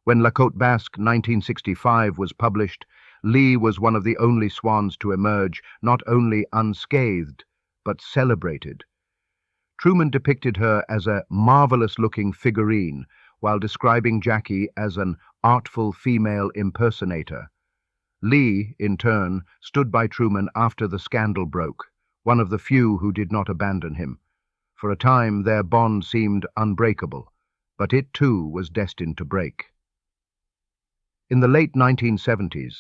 When La Côte Basque 1965 was published, Lee was one of the only swans to emerge not only unscathed, but celebrated. Truman depicted her as a marvelous-looking figurine, while describing Jackie as an artful female impersonator. Lee, in turn, stood by Truman after the scandal broke, one of the few who did not abandon him. For a time their bond seemed unbreakable, but it too was destined to break. In the late 1970s,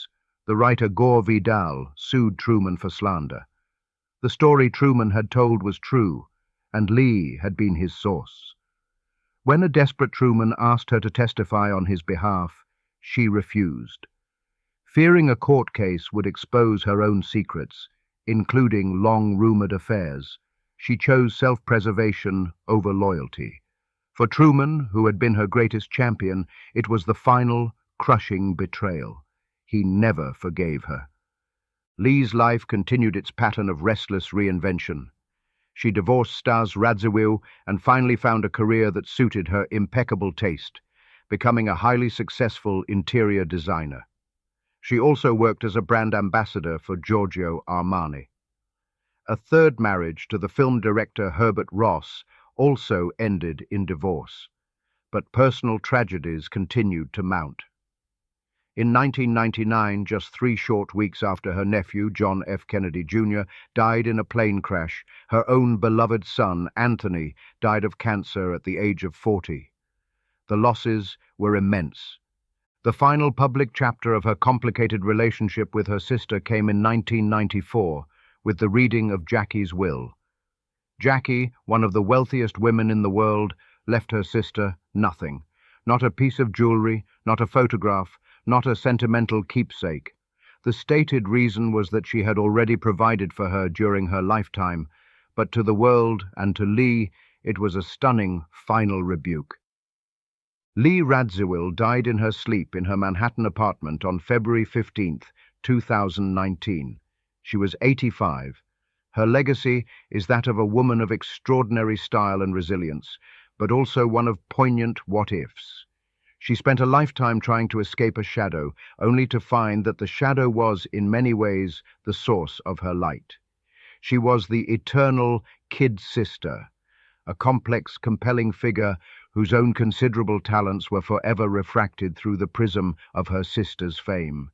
the writer Gore Vidal sued Truman for slander. The story Truman had told was true, and Lee had been his source. When a desperate Truman asked her to testify on his behalf, she refused. Fearing a court case would expose her own secrets, including long-rumored affairs, she chose self-preservation over loyalty. For Truman, who had been her greatest champion, it was the final, crushing betrayal. He never forgave her. Lee's life continued its pattern of restless reinvention. She divorced Stas Radziwill and finally found a career that suited her impeccable taste, becoming a highly successful interior designer. She also worked as a brand ambassador for Giorgio Armani. A third marriage to the film director Herbert Ross also ended in divorce, but personal tragedies continued to mount. In 1999, just 3 short weeks after her nephew, John F. Kennedy Jr., died in a plane crash, her own beloved son, Anthony, died of cancer at the age of 40. The losses were immense. The final public chapter of her complicated relationship with her sister came in 1994, with the reading of Jackie's will. Jackie, one of the wealthiest women in the world, left her sister nothing. Not a piece of jewelry, not a photograph, not a sentimental keepsake. The stated reason was that she had already provided for her during her lifetime, but to the world and to Lee, it was a stunning final rebuke. Lee Radziwill died in her sleep in her Manhattan apartment on February 15, 2019. She was 85. Her legacy is that of a woman of extraordinary style and resilience, but also one of poignant what-ifs. She spent a lifetime trying to escape a shadow, only to find that the shadow was, in many ways, the source of her light. She was the eternal kid sister, a complex, compelling figure whose own considerable talents were forever refracted through the prism of her sister's fame.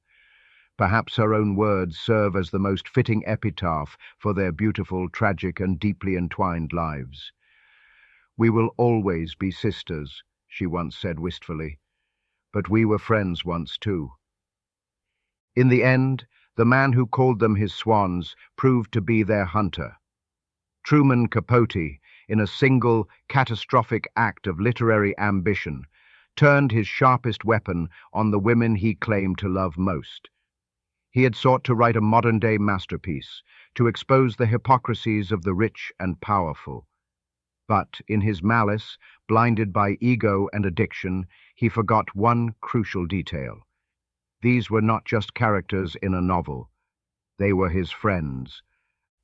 Perhaps her own words serve as the most fitting epitaph for their beautiful, tragic, and deeply entwined lives. "We will always be sisters," she once said wistfully, "but we were friends once too." In the end, the man who called them his swans proved to be their hunter. Truman Capote, in a single, catastrophic act of literary ambition, turned his sharpest weapon on the women he claimed to love most. He had sought to write a modern-day masterpiece, to expose the hypocrisies of the rich and powerful. But in his malice, blinded by ego and addiction, he forgot one crucial detail. These were not just characters in a novel. They were his friends.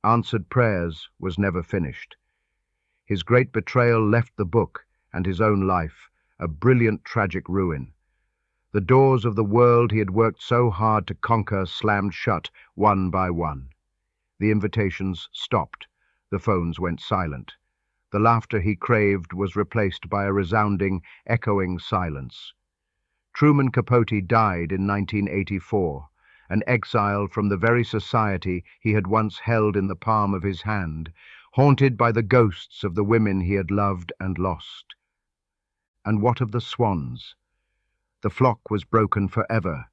Answered Prayers was never finished. His great betrayal left the book and his own life a brilliant tragic ruin. The doors of the world he had worked so hard to conquer slammed shut one by one. The invitations stopped. The phones went silent. The laughter he craved was replaced by a resounding, echoing silence. Truman Capote died in 1984, an exile from the very society he had once held in the palm of his hand, haunted by the ghosts of the women he had loved and lost. And what of the Swans? The flock was broken forever.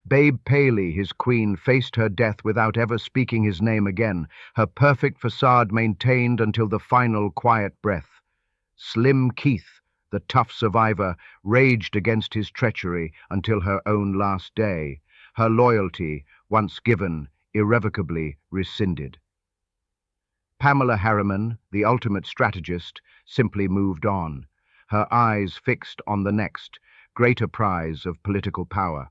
Babe Paley, his queen, faced her death without ever speaking his name again, her perfect facade maintained until the final quiet breath. Slim Keith, the tough survivor, raged against his treachery until her own last day, her loyalty, once given, irrevocably rescinded. Pamela Harriman, the ultimate strategist, simply moved on, her eyes fixed on the next, greater prize of political power.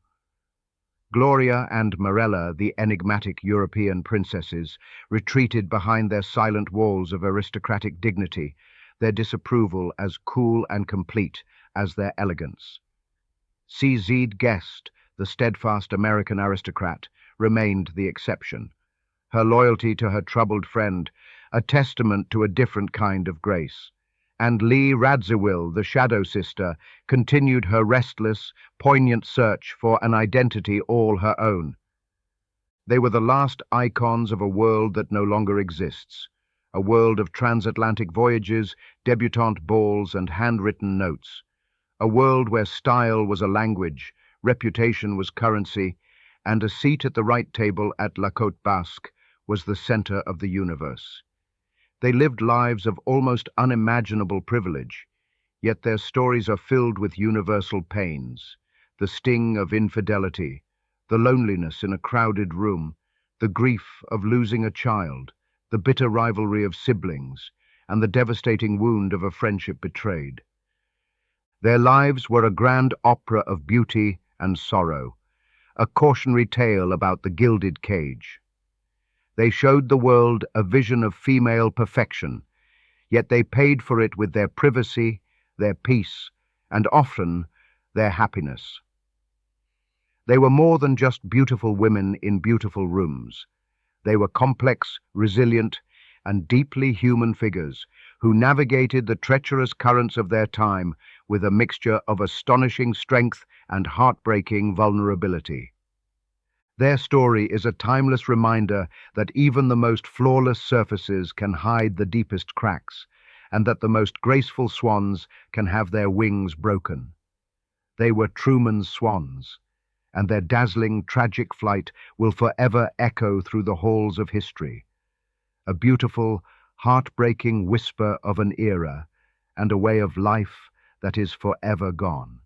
Gloria and Marella, the enigmatic European princesses, retreated behind their silent walls of aristocratic dignity, their disapproval as cool and complete as their elegance. C.Z. Guest, the steadfast American aristocrat, remained the exception, her loyalty to her troubled friend a testament to a different kind of grace. And Lee Radziwill, the shadow sister, continued her restless, poignant search for an identity all her own. They were the last icons of a world that no longer exists, a world of transatlantic voyages, debutante balls, and handwritten notes, a world where style was a language, reputation was currency, and a seat at the right table at La Côte Basque was the center of the universe. They lived lives of almost unimaginable privilege, yet their stories are filled with universal pains, the sting of infidelity, the loneliness in a crowded room, the grief of losing a child, the bitter rivalry of siblings, and the devastating wound of a friendship betrayed. Their lives were a grand opera of beauty and sorrow, a cautionary tale about the gilded cage. They showed the world a vision of female perfection, yet they paid for it with their privacy, their peace, and often their happiness. They were more than just beautiful women in beautiful rooms. They were complex, resilient, and deeply human figures who navigated the treacherous currents of their time with a mixture of astonishing strength and heartbreaking vulnerability. Their story is a timeless reminder that even the most flawless surfaces can hide the deepest cracks, and that the most graceful swans can have their wings broken. They were Truman's swans, and their dazzling, tragic flight will forever echo through the halls of history. A beautiful, heartbreaking whisper of an era and a way of life that is forever gone.